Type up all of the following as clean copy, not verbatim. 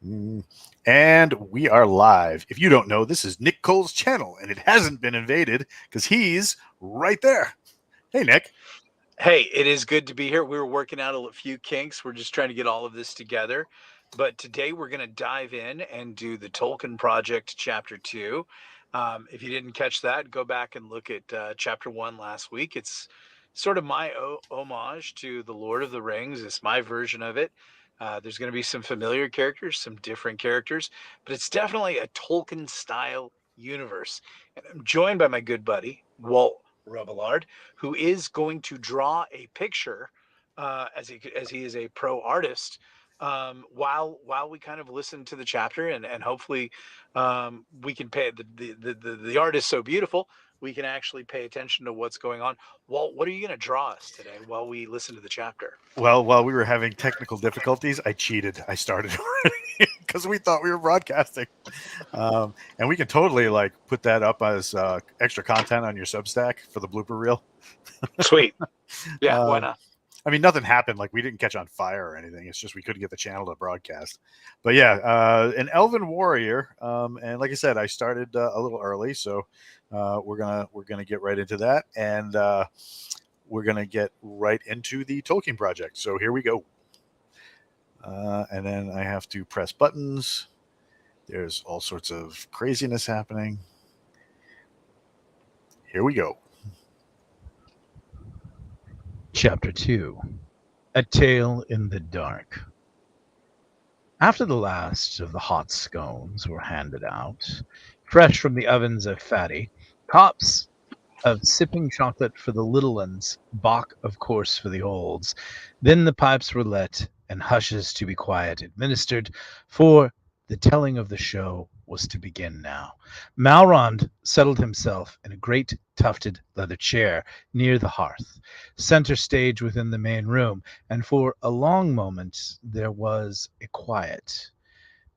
Mm. And we are live. If you don't know, this is Nick Cole's channel, and it hasn't been invaded because he's right there. Hey, Nick. Hey, it is good to be here. We were working out a few kinks. We're just trying to get all of this together. But today we're going to dive in and do the Tolkien Project Chapter 2. If you didn't catch that, go back and look at Chapter 1 last week. It's sort of my homage to The Lord of the Rings. It's my version of it. There's going to be some familiar characters, some different characters, but it's definitely a Tolkien style universe. And I'm joined by my good buddy, Walt Robillard, who is going to draw a picture as he is a pro artist while we kind of listen to the chapter and hopefully we can pay the art is so beautiful we can actually pay attention to what's going on. Walt, what are you going to draw us today while we listen to the chapter? Well, while we were having technical difficulties, I cheated. I started already because we thought we were broadcasting. And we can totally put that up as extra content on your Substack for the blooper reel. Sweet. Yeah, why Um, not? I mean, nothing happened. We didn't catch on fire or anything. It's just we couldn't get the channel to broadcast. But yeah, an elven warrior. And like I said, I started a little early, so we're gonna get right into that, and we're gonna get right into the Tolkien Project. So here we go. And then I have to press buttons. There's all sorts of craziness happening. Here we go. Chapter 2 A Tale in the Dark. After the last of the hot scones were handed out, fresh from the ovens of Fatty, cups of sipping chocolate for the little ones, bock, of course, for the olds, then the pipes were lit and hushes to be quiet administered, for the telling of the show was to begin now. Malrond settled himself in a great tufted leather chair near the hearth, center stage within the main room, and for a long moment there was a quiet.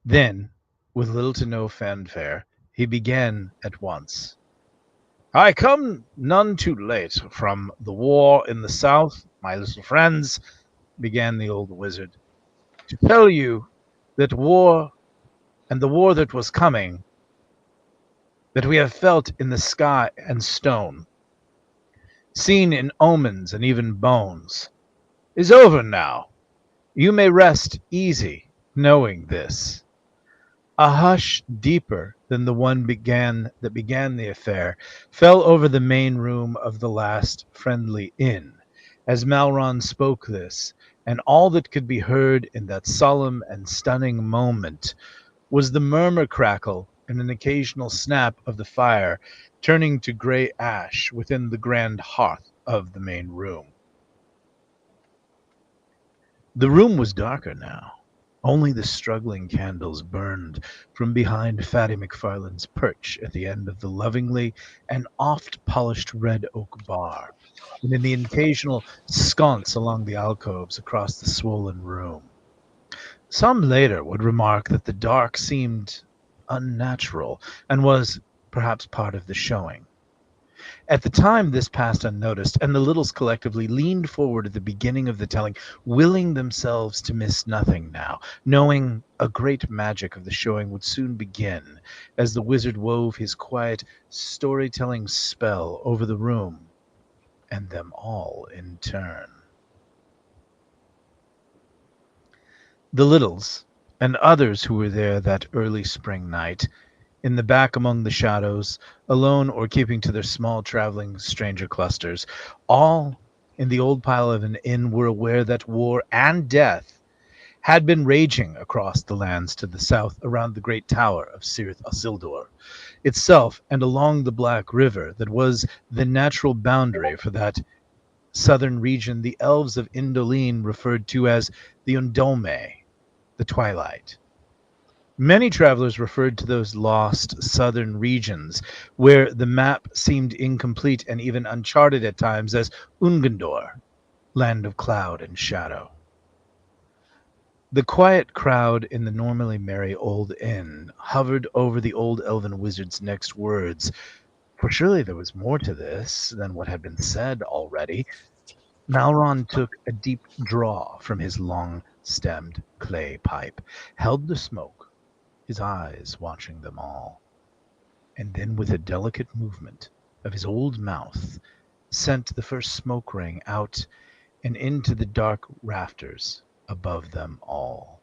Then, with little to no fanfare, he began at once. I come none too late from the war in the south, my little friends, began the old wizard, to tell you that war and the war that was coming, that we have felt in the sky and stone, seen in omens and even bones, is over now. You may rest easy, knowing this. A hush deeper than the one that began the affair fell over the main room of the last friendly inn, as Malron spoke this, and all that could be heard in that solemn and stunning moment was the murmur crackle and an occasional snap of the fire turning to gray ash within the grand hearth of the main room. The room was darker now. Only the struggling candles burned from behind Fatty McFarlane's perch at the end of the lovingly and oft-polished red oak bar, and in the occasional sconce along the alcoves across the swollen room. Some later would remark that the dark seemed unnatural and was perhaps part of the showing. At the time this passed unnoticed, and the littles collectively leaned forward at the beginning of the telling, willing themselves to miss nothing now, knowing a great magic of the showing would soon begin, as the wizard wove his quiet storytelling spell over the room, and them all in turn. The littles, and others who were there that early spring night, in the back among the shadows, alone or keeping to their small traveling stranger clusters, all in the old pile of an inn were aware that war and death had been raging across the lands to the south around the great tower of Cirith Isildur itself, and along the Black River that was the natural boundary for that southern region the elves of Indolene referred to as the Undolme, the Twilight. Many travelers referred to those lost southern regions, where the map seemed incomplete and even uncharted at times, as Ungandor, land of cloud and shadow. The quiet crowd in the normally merry old inn hovered over the old elven wizard's next words, for surely there was more to this than what had been said already. Malron took a deep draw from his long flat-stemmed clay pipe, held the smoke, his eyes watching them all, and then with a delicate movement of his old mouth sent the first smoke ring out and into the dark rafters above them all.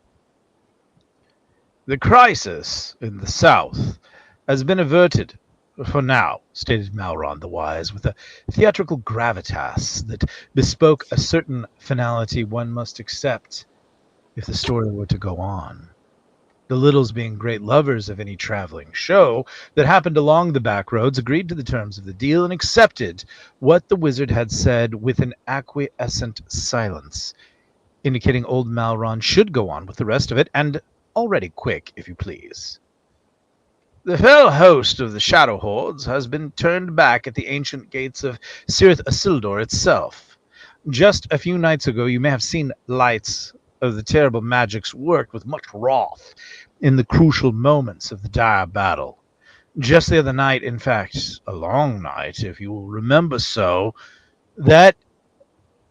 "The crisis in the south has been averted for now," stated Malron the Wise, with a theatrical gravitas that bespoke a certain finality one must accept if the story were to go on. The Littles, being great lovers of any traveling show that happened along the back roads, agreed to the terms of the deal and accepted what the wizard had said with an acquiescent silence, indicating old Malron should go on with the rest of it, and already quick, if you please. "The fell host of the Shadow Hordes has been turned back at the ancient gates of Cirith Isildur itself. Just a few nights ago you may have seen lights of the terrible magics worked with much wrath in the crucial moments of the dire battle. Just the other night, in fact, a long night, if you will remember so, that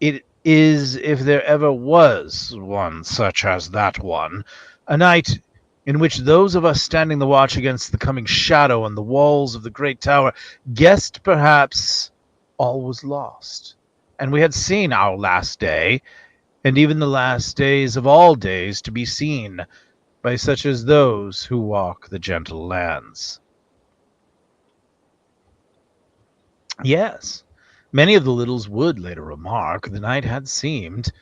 it is, if there ever was one such as that one, a night in which those of us standing the watch against the coming shadow on the walls of the great tower guessed perhaps all was lost, and we had seen our last day, and even the last days of all days to be seen by such as those who walk the gentle lands." Yes, many of the Littles would later remark, the night had seemed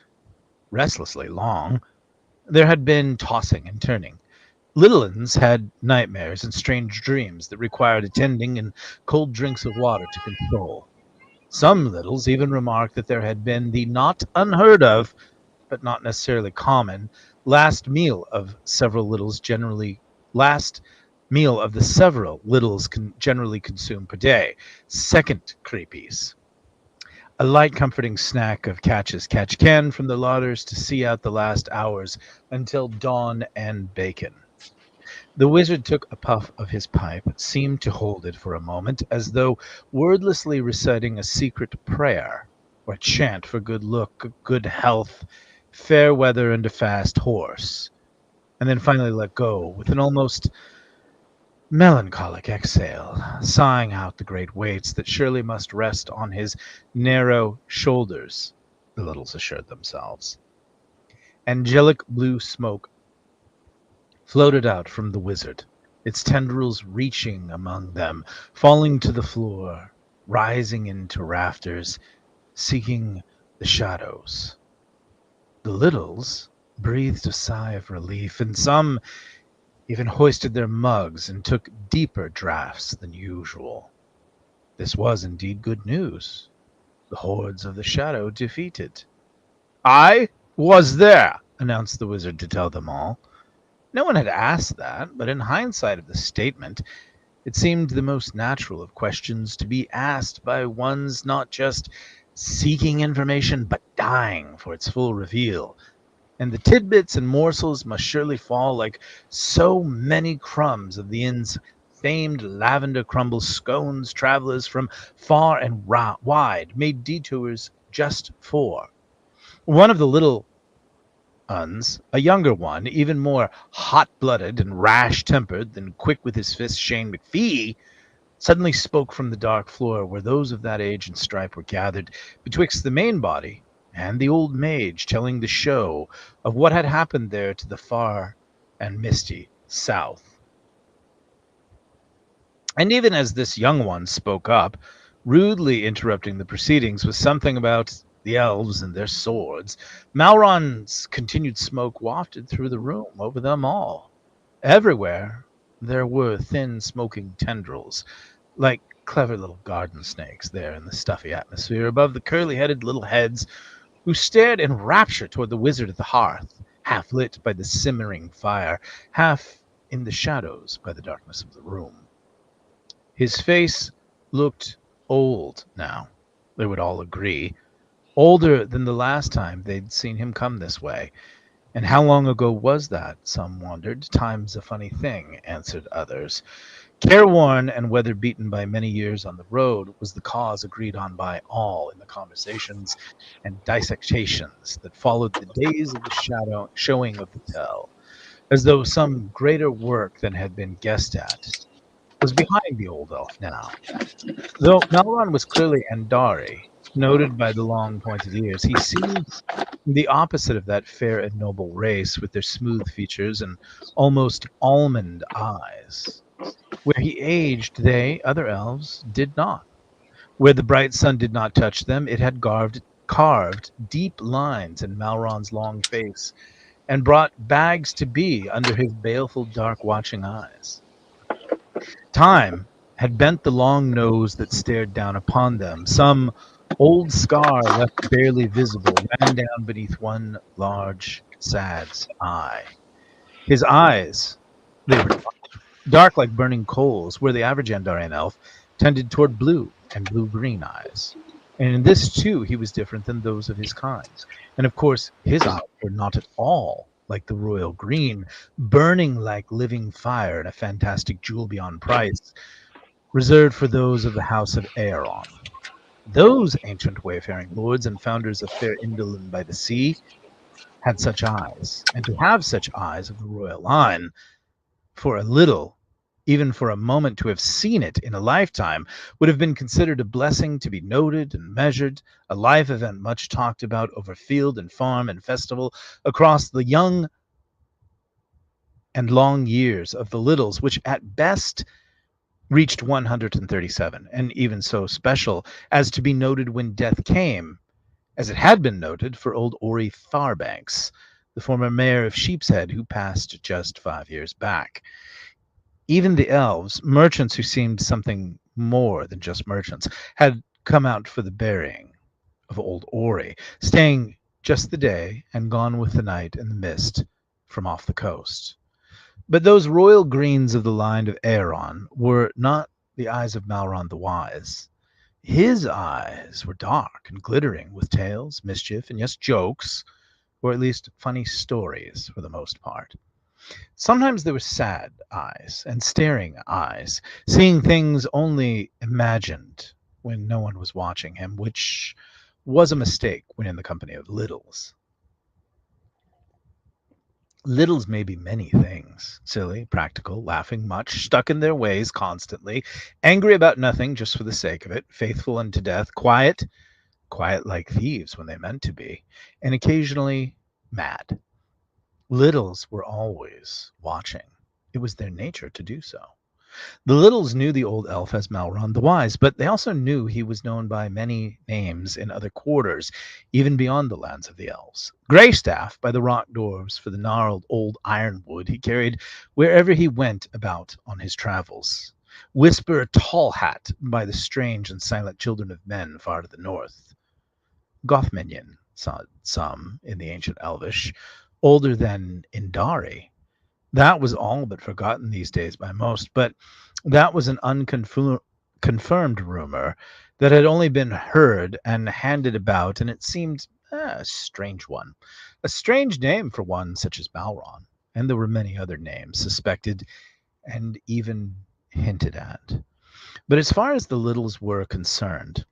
restlessly long. There had been tossing and turning. Little uns had nightmares and strange dreams that required attending and cold drinks of water to console. Some Littles even remarked that there had been the not unheard of, but not necessarily common, last meal of the several Littles generally consume per day, second creepies. A light comforting snack of catch can from the larders to see out the last hours until dawn and bacon. The wizard took a puff of his pipe, seemed to hold it for a moment, as though wordlessly reciting a secret prayer or chant for good luck, good health, fair weather, and a fast horse, and then finally let go with an almost melancholic exhale, sighing out the great weights that surely must rest on his narrow shoulders, the Littles assured themselves. Angelic blue smoke floated out from the wizard, its tendrils reaching among them, falling to the floor, rising into rafters, seeking the shadows. The Littles breathed a sigh of relief, and some even hoisted their mugs and took deeper draughts than usual. This was indeed good news. The hordes of the shadow defeated. "I was there," announced the wizard to tell them all. No one had asked that, but in hindsight of the statement, it seemed the most natural of questions to be asked by ones not just seeking information, but dying for its full reveal. And the tidbits and morsels must surely fall like so many crumbs of the inn's famed lavender crumble scones travelers from far and wide made detours just for. One of the little uns, a younger one, even more hot-blooded and rash-tempered than quick with his fist Shane McPhee, suddenly spoke from the dark floor where those of that age and stripe were gathered betwixt the main body and the old mage, telling the show of what had happened there to the far and misty south. And even as this young one spoke up, rudely interrupting the proceedings with something about the elves and their swords, Malron's continued smoke wafted through the room over them all. Everywhere there were thin smoking tendrils, like clever little garden snakes there in the stuffy atmosphere above the curly-headed little heads who stared in rapture toward the wizard at the hearth, half lit by the simmering fire, half in the shadows by the darkness of the room. His face looked old now, they would all agree, older than the last time they'd seen him come this way. And how long ago was that, some wondered. Time's a funny thing, answered others. Careworn and weather-beaten by many years on the road was the cause agreed on by all in the conversations and dissections that followed the days of the showing of the tell, as though some greater work than had been guessed at was behind the old elf now. Though Melron was clearly Andari, noted by the long pointed ears, he seemed the opposite of that fair and noble race with their smooth features and almost almond eyes. Where he aged, they, other elves, did not. Where the bright sun did not touch them, it had carved deep lines in Malron's long face and brought bags to be under his baleful dark watching eyes. Time had bent the long nose that stared down upon them. Some old scar left barely visible ran down beneath one large, sad eye. His eyes, they were dark like burning coals, where the average Andarian elf tended toward blue and blue-green eyes. And in this, too, he was different than those of his kind. And of course, his eyes were not at all like the royal green, burning like living fire in a fantastic jewel beyond price, reserved for those of the house of Aeron. Those ancient wayfaring lords and founders of fair Indolin by the sea had such eyes, and to have such eyes of the royal line, for a little, even for a moment to have seen it in a lifetime, would have been considered a blessing to be noted and measured, a life event much talked about over field and farm and festival across the young and long years of the littles, which at best reached 137, and even so special as to be noted when death came, as it had been noted for old Ori Farbanks, the former mayor of Sheepshead, who passed just 5 years back. Even the elves, merchants who seemed something more than just merchants, had come out for the burying of old Ori, staying just the day and gone with the night and the mist from off the coast. But those royal greens of the line of Aeron were not the eyes of Malron the Wise. His eyes were dark and glittering with tales, mischief, and yes, jokes, or at least funny stories for the most part. Sometimes there were sad eyes and staring eyes, seeing things only imagined when no one was watching him, which was a mistake when in the company of littles. Littles may be many things: silly, practical, laughing much, stuck in their ways constantly, angry about nothing just for the sake of it, faithful unto death, quiet like thieves when they meant to be, and occasionally mad. Littles were always watching. It was their nature to do so. The littles knew the old elf as Malron the Wise, but they also knew he was known by many names in other quarters, even beyond the lands of the elves. Greystaff by the rock dwarves for the gnarled old ironwood he carried wherever he went about on his travels. Whisper Tall Hat by the strange and silent children of men far to the north. Gothminion, some in the ancient Elvish, older than Indari. That was all but forgotten these days by most, but that was an unconfirmed rumor that had only been heard and handed about, and it seemed a strange one. A strange name for one such as Balron, and there were many other names suspected and even hinted at. But as far as the littles were concerned,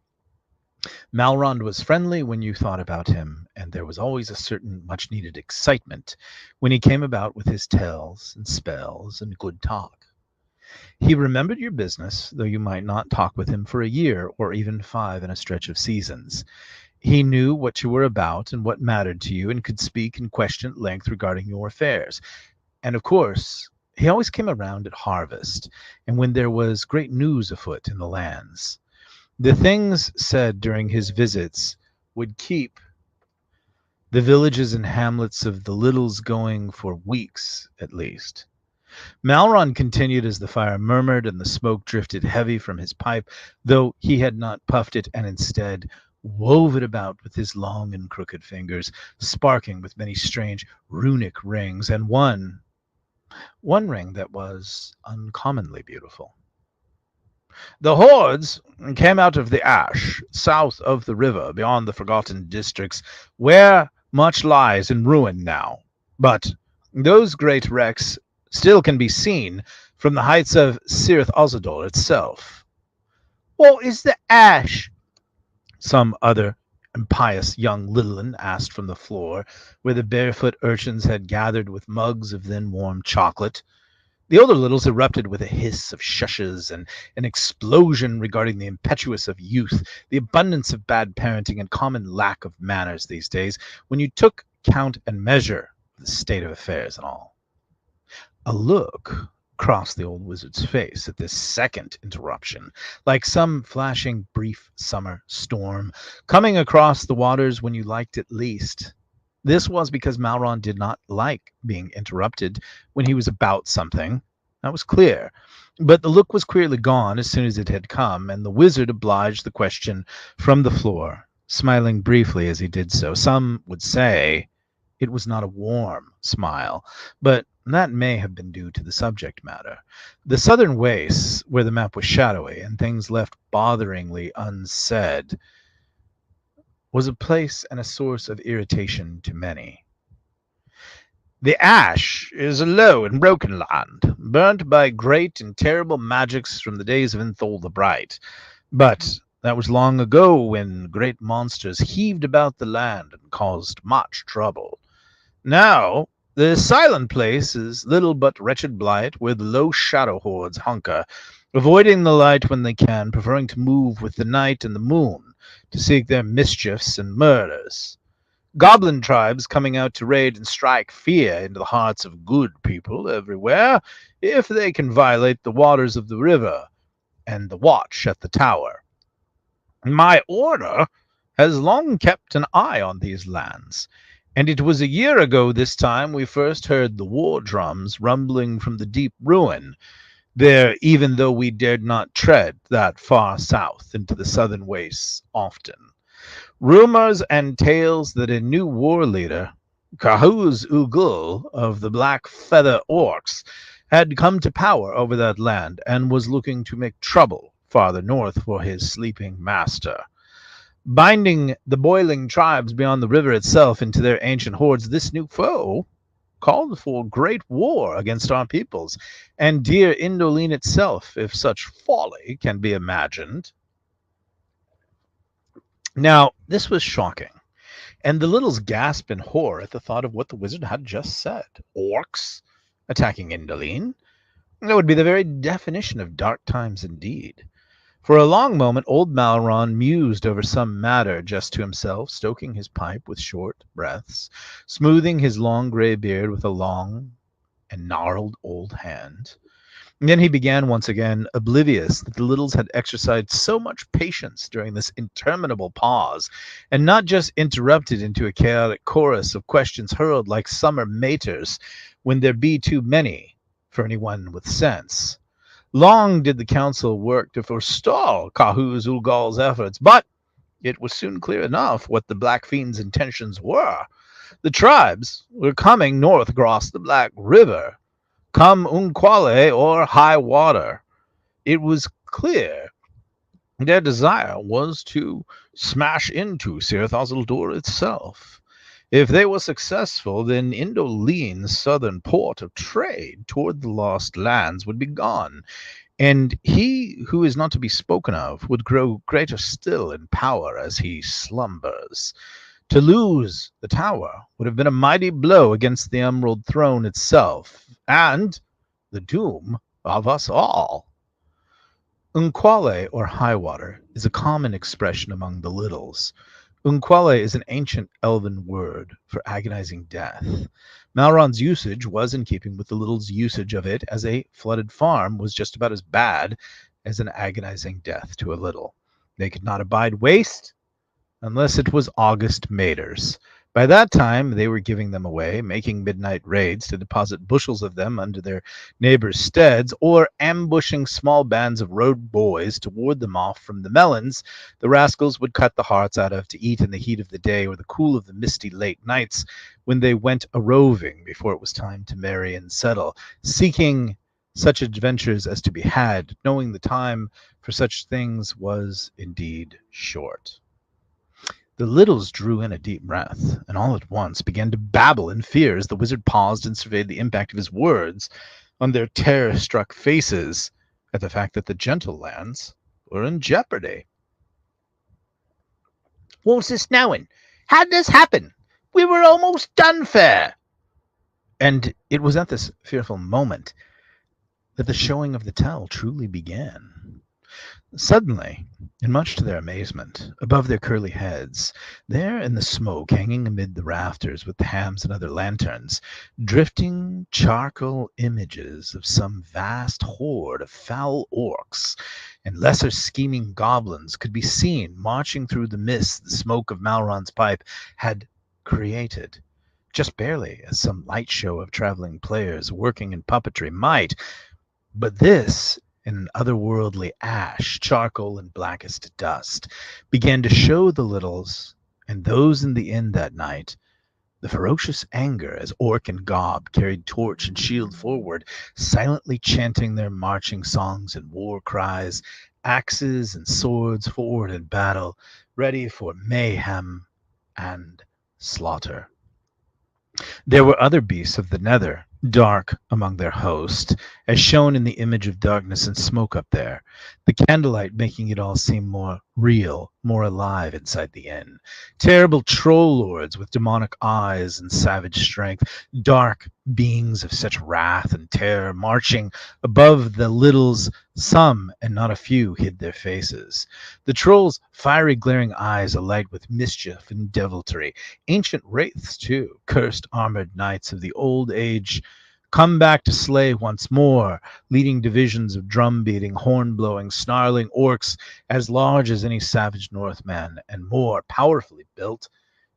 Malron was friendly when you thought about him, and there was always a certain much-needed excitement when he came about with his tales and spells and good talk. He remembered your business, though you might not talk with him for a year or even 5 in a stretch of seasons. He knew what you were about and what mattered to you, and could speak and question at length regarding your affairs. And of course, he always came around at harvest, and when there was great news afoot in the lands. The things said during his visits would keep the villages and hamlets of the littles going for weeks at least. Malron continued as the fire murmured and the smoke drifted heavy from his pipe, though he had not puffed it and instead wove it about with his long and crooked fingers, sparking with many strange runic rings, and one ring that was uncommonly beautiful. The hordes came out of the ash, south of the river, beyond the forgotten districts, where much lies in ruin now. But those great wrecks still can be seen from the heights of Cirith Ozador itself. "What is the ash?" some other impious young Lilin asked from the floor, where the barefoot urchins had gathered with mugs of then warm chocolate. The older littles erupted with a hiss of shushes and an explosion regarding the impetuous of youth, the abundance of bad parenting, and common lack of manners these days, when you took count and measure of the state of affairs and all. A look crossed the old wizard's face at this second interruption, like some flashing brief summer storm coming across the waters when you liked it least. This was because Malron did not like being interrupted when he was about something. That was clear. But the look was clearly gone as soon as it had come, and the wizard obliged the question from the floor, smiling briefly as he did so. Some would say it was not a warm smile, but that may have been due to the subject matter. The southern wastes, where the map was shadowy and things left botheringly unsaid, was a place and a source of irritation to many. "The ash is a low and broken land, burnt by great and terrible magics from the days of Inthol the Bright. But that was long ago, when great monsters heaved about the land and caused much trouble. Now, the silent place is little but wretched blight, where the low shadow hordes hunker, avoiding the light when they can, preferring to move with the night and the moon, to seek their mischiefs and murders. Goblin tribes coming out to raid and strike fear into the hearts of good people everywhere, if they can violate the waters of the river and the watch at the tower. My order has long kept an eye on these lands, and it was a year ago this time we first heard the war drums rumbling from the deep ruin there, even though we dared not tread that far south into the southern wastes often. Rumors and tales that a new war leader, Kahuz Ugul of the Black Feather Orcs, had come to power over that land and was looking to make trouble farther north for his sleeping master. Binding the boiling tribes beyond the river itself into their ancient hordes, this new foe called for great war against our peoples, and dear Indolene itself, if such folly can be imagined." Now, this was shocking, and the littles gasped in horror at the thought of what the wizard had just said. Orcs attacking Indolene? That would be the very definition of dark times indeed. For a long moment, old Malron mused over some matter just to himself, stoking his pipe with short breaths, smoothing his long gray beard with a long and gnarled old hand. And then he began once again, oblivious that the littles had exercised so much patience during this interminable pause, and not just interrupted into a chaotic chorus of questions hurled like summer maters when there be too many for anyone with sense. Long did the council work to forestall Kahuz Ulgal's efforts, but it was soon clear enough what the Black Fiend's intentions were. The tribes were coming north across the Black River, come Unquale or high water. It was clear their desire was to smash into Cirith Ozaldur itself. If they were successful, then Indolene's southern port of trade toward the lost lands would be gone, and he who is not to be spoken of would grow greater still in power as he slumbers. To lose the tower would have been a mighty blow against the Emerald Throne itself, and the doom of us all. Unquale, or high water, is a common expression among the littles. Unquale is an ancient elven word for agonizing death. Malron's usage was in keeping with the littles' usage of it, as a flooded farm was just about as bad as an agonizing death to a little. They could not abide waste unless it was August maters. By that time, they were giving them away, making midnight raids to deposit bushels of them under their neighbors' steads, or ambushing small bands of road boys to ward them off from the melons the rascals would cut the hearts out of to eat in the heat of the day or the cool of the misty late nights when they went a-roving before it was time to marry and settle, seeking such adventures as to be had, knowing the time for such things was indeed short. The littles drew in a deep breath, and all at once began to babble in fear as the wizard paused and surveyed the impact of his words. on their terror-struck faces at the fact that the gentle lands were in jeopardy. What's this knowing? How'd this happen? We were almost done for. And it was at this fearful moment that the showing of the tell truly began. Suddenly, and much to their amazement, above their curly heads, there in the smoke hanging amid the rafters with the hams and other lanterns, drifting charcoal images of some vast horde of foul orcs and lesser scheming goblins could be seen marching through the mist the smoke of Malron's pipe had created, just barely as some light show of traveling players working in puppetry might. But this, in an otherworldly ash, charcoal, and blackest dust, began to show the littles and those in the inn that night the ferocious anger as orc and gob carried torch and shield forward, silently chanting their marching songs and war cries, axes and swords forward in battle, ready for mayhem and slaughter. There were other beasts of the nether, dark among their host, as shown in the image of darkness and smoke up there, the candlelight making it all seem more real, more alive inside the inn. Terrible troll lords with demonic eyes and savage strength, dark beings of such wrath and terror, marching above the littles. Some, and not a few, hid their faces. The trolls' fiery glaring eyes alight with mischief and deviltry. Ancient wraiths, too, cursed armored knights of the old age, come back to slay once more, leading divisions of drum-beating, horn-blowing, snarling orcs as large as any savage Northman, and more powerfully built,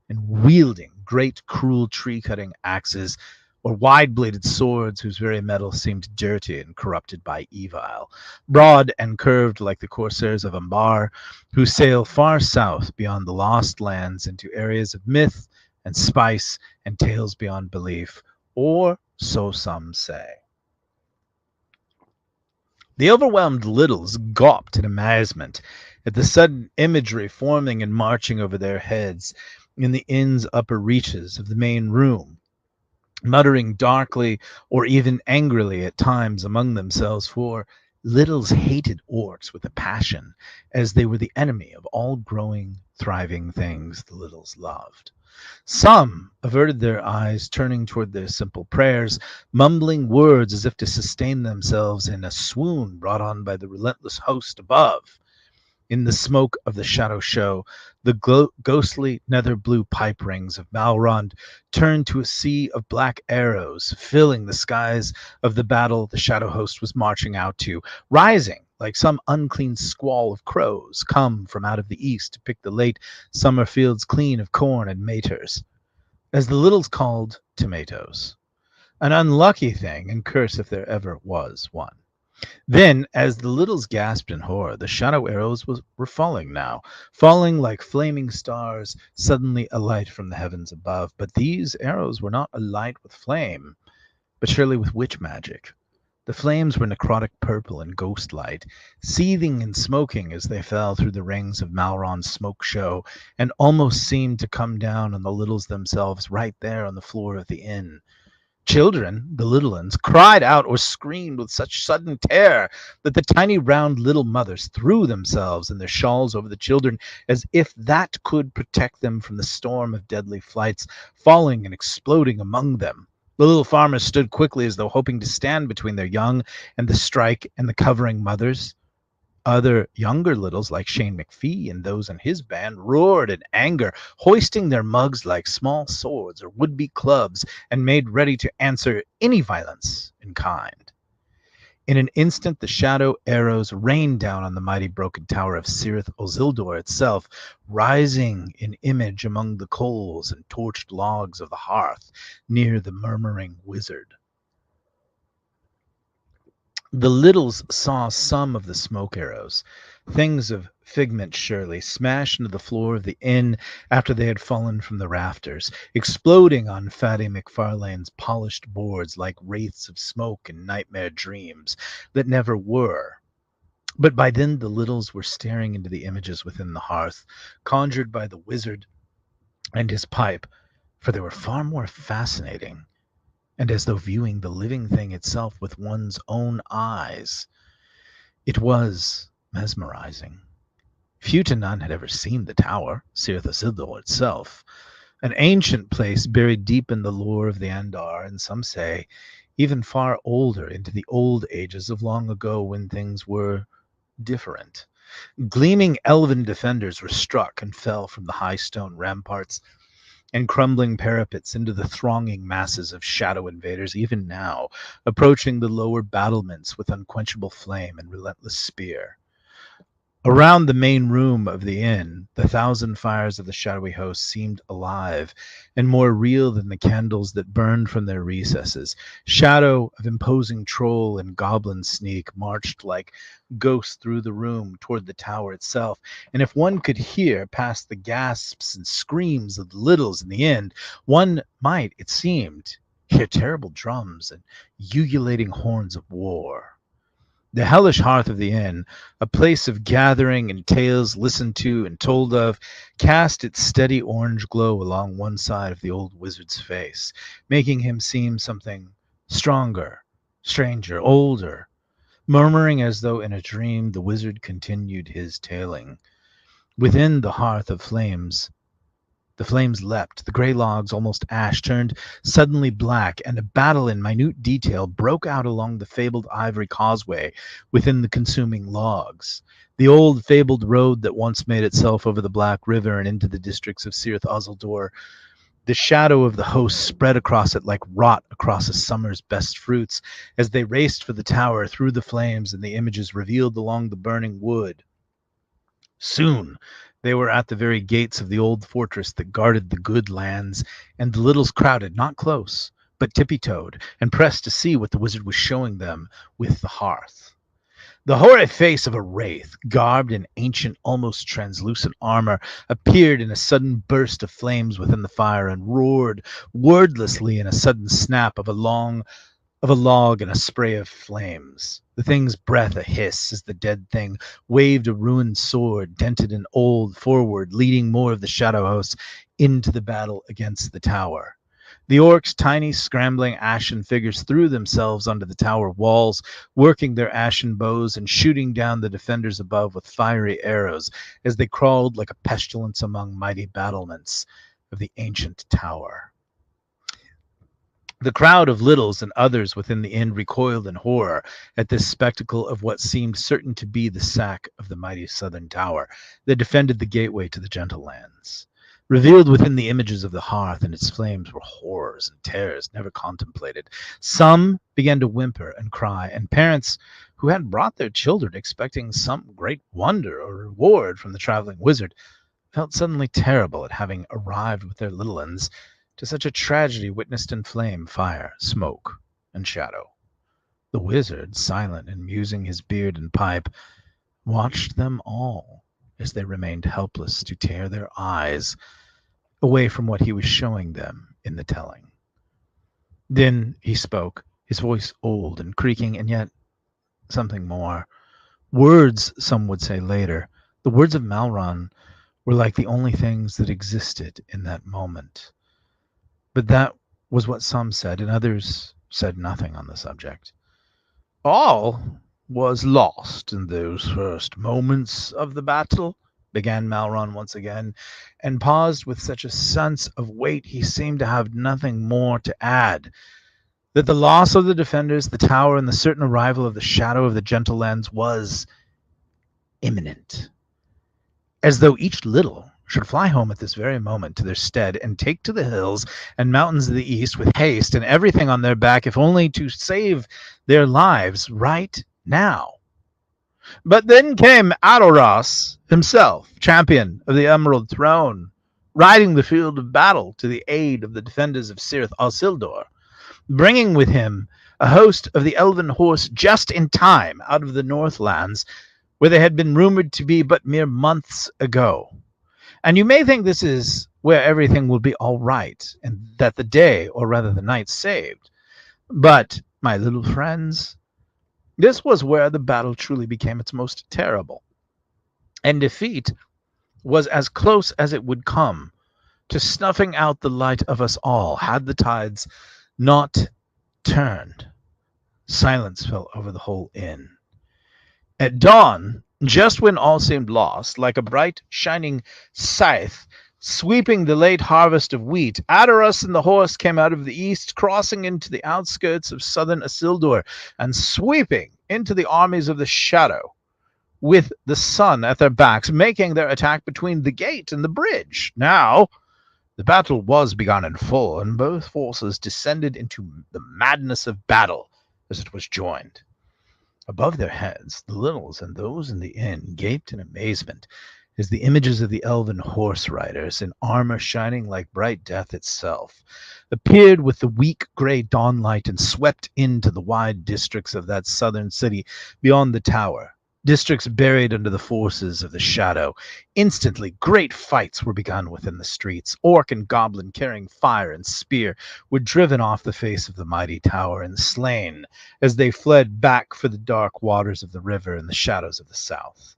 and wielding great cruel tree-cutting axes or wide-bladed swords whose very metal seemed dirty and corrupted by evil, broad and curved like the corsairs of Umbar, who sail far south beyond the lost lands into areas of myth and spice and tales beyond belief, or so some say. The overwhelmed littles gawped in amazement at the sudden imagery forming and marching over their heads in the inn's upper reaches of the main room, muttering darkly or even angrily at times among themselves, for littles hated orcs with a passion, as they were the enemy of all growing, thriving things the littles loved. Some averted their eyes, turning toward their simple prayers, mumbling words as if to sustain themselves in a swoon brought on by the relentless host above. In the smoke of the shadow show, the ghostly nether blue pipe rings of Malron turned to a sea of black arrows, filling the skies of the battle the shadow host was marching out to, rising like some unclean squall of crows come from out of the east to pick the late summer fields clean of corn and maters, as the littles called tomatoes. An unlucky thing, and curse if there ever was one. Then, as the littles gasped in horror, the shadow arrows were falling now, falling like flaming stars suddenly alight from the heavens above. But these arrows were not alight with flame, but surely with witch magic. The flames were necrotic purple and ghost light, seething and smoking as they fell through the rings of Malron's smoke show, and almost seemed to come down on the littles themselves right there on the floor of the inn. Children, the little ones, cried out or screamed with such sudden terror that the tiny round little mothers threw themselves and their shawls over the children as if that could protect them from the storm of deadly flights falling and exploding among them. The little farmers stood quickly as though hoping to stand between their young and the strike and the covering mothers. Other younger littles like Shane McPhee and those in his band roared in anger, hoisting their mugs like small swords or would-be clubs, and made ready to answer any violence in kind. In an instant, the shadow arrows rained down on the mighty broken tower of Cirith Ozildor itself, rising in image among the coals and torched logs of the hearth near the murmuring wizard. The littles saw some of the smoke arrows, things of figment surely, smashed into the floor of the inn after they had fallen from the rafters, exploding on Fatty McFarlane's polished boards like wraiths of smoke and nightmare dreams that never were. But by then the littles were staring into the images within the hearth, conjured by the wizard and his pipe, for they were far more fascinating and as though viewing the living thing itself with one's own eyes. It was mesmerizing. Few to none had ever seen the tower, Cirith Osiris itself, an ancient place buried deep in the lore of the Andar, and some say even far older, into the old ages of long ago when things were different. Gleaming elven defenders were struck and fell from the high stone ramparts and crumbling parapets into the thronging masses of shadow invaders, even now, approaching the lower battlements with unquenchable flame and relentless spear. Around the main room of the inn, the thousand fires of the shadowy host seemed alive and more real than the candles that burned from their recesses. Shadow of imposing troll and goblin sneak marched like ghosts through the room toward the tower itself, and if one could hear past the gasps and screams of the littles in the inn, one might, it seemed, hear terrible drums and ululating horns of war. The hellish hearth of the inn, a place of gathering and tales listened to and told of, cast its steady orange glow along one side of the old wizard's face, making him seem something stronger, stranger, older. Murmuring as though in a dream, the wizard continued his tailing. Within the hearth of flames, the flames leapt, the gray logs, almost ash, turned suddenly black, and a battle in minute detail broke out along the fabled ivory causeway within the consuming logs. The old fabled road that once made itself over the Black River and into the districts of Cirith Osiris, the shadow of the host spread across it like rot across a summer's best fruits as they raced for the tower through the flames and the images revealed along the burning wood. Soon they were at the very gates of the old fortress that guarded the good lands, and the littles crowded, not close, but tippy-toed, and pressed to see what the wizard was showing them with the hearth. The hoary face of a wraith, garbed in ancient, almost translucent armor, appeared in a sudden burst of flames within the fire and roared wordlessly in a sudden snap of a log and a spray of flames. The thing's breath a hiss as the dead thing waved a ruined sword, dented and old, forward, leading more of the shadow hosts into the battle against the tower. The orcs' tiny, scrambling, ashen figures threw themselves onto the tower walls, working their ashen bows and shooting down the defenders above with fiery arrows as they crawled like a pestilence among mighty battlements of the ancient tower. The crowd of littles and others within the inn recoiled in horror at this spectacle of what seemed certain to be the sack of the mighty southern tower that defended the gateway to the gentle lands. Revealed within the images of the hearth and its flames were horrors and terrors never contemplated. Some began to whimper and cry, and parents who had brought their children expecting some great wonder or reward from the traveling wizard felt suddenly terrible at having arrived with their little ones to such a tragedy witnessed in flame, fire, smoke, and shadow. The wizard, silent and musing his beard and pipe, watched them all as they remained helpless to tear their eyes away from what he was showing them in the telling. Then he spoke, his voice old and creaking, and yet something more. Words, some would say later. The words of Malron were like the only things that existed in that moment. But that was what some said, and others said nothing on the subject. All was lost in those first moments of the battle, began Malron once again, and paused with such a sense of weight he seemed to have nothing more to add. That the loss of the defenders, the tower, and the certain arrival of the shadow of the gentle lands was imminent. As though each little should fly home at this very moment to their stead and take to the hills and mountains of the east with haste and everything on their back, if only to save their lives right now. But then came Adoras himself, champion of the Emerald Throne, riding the field of battle to the aid of the defenders of Cirith Osiris, bringing with him a host of the elven horse just in time out of the Northlands, where they had been rumored to be but mere months ago. And you may think this is where everything will be all right, and that the day, or rather the night, saved. But, my little friends, this was where the battle truly became its most terrible, and defeat was as close as it would come to snuffing out the light of us all, had the tides not turned. Silence fell over the whole inn. At dawn, just when all seemed lost, like a bright, shining scythe sweeping the late harvest of wheat, Adoras and the horse came out of the east, crossing into the outskirts of southern Isildur, and sweeping into the armies of the shadow, with the sun at their backs, making their attack between the gate and the bridge. Now, the battle was begun in full, and both forces descended into the madness of battle as it was joined. Above their heads, the littles and those in the inn gaped in amazement as the images of the elven horse riders, in armor shining like bright death itself, appeared with the weak gray dawnlight and swept into the wide districts of that southern city beyond the tower, districts buried under the forces of the shadow. Instantly, great fights were begun within the streets. Orc and goblin, carrying fire and spear, were driven off the face of the mighty tower and slain as they fled back for the dark waters of the river and the shadows of the south.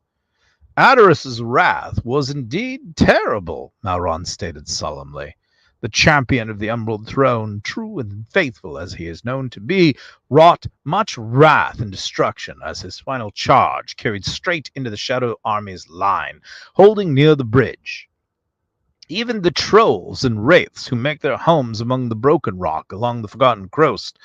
Adoras's wrath was indeed terrible, Malron stated solemnly. The champion of the Emerald Throne, true and faithful as he is known to be, wrought much wrath and destruction as his final charge carried straight into the Shadow Army's line, holding near the bridge. Even the trolls and wraiths who make their homes among the broken rock along the Forgotten Coast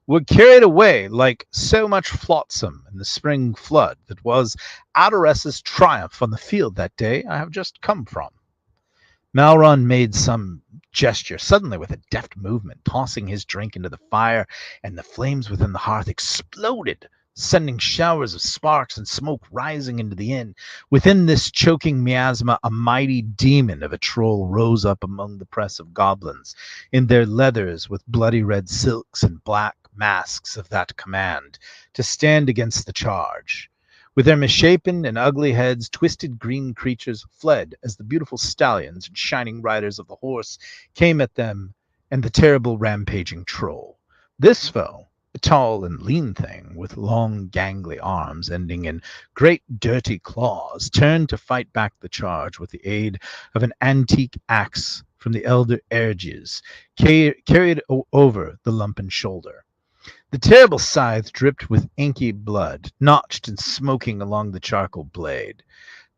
were carried away like so much flotsam in the spring flood that was Adoras's triumph on the field that day I have just come from. Malron made some gesture, suddenly with a deft movement, tossing his drink into the fire, and the flames within the hearth exploded, sending showers of sparks and smoke rising into the inn. Within this choking miasma, a mighty demon of a troll rose up among the press of goblins, in their leathers with bloody red silks and black masks of that command, to stand against the charge. With their misshapen and ugly heads, twisted green creatures fled as the beautiful stallions and shining riders of the horse came at them and the terrible rampaging troll. This foe, a tall and lean thing with long gangly arms ending in great dirty claws, turned to fight back the charge with the aid of an antique axe from the elder Erges, carried over the lumpen shoulder. The terrible scythe dripped with inky blood, notched and smoking along the charcoal blade.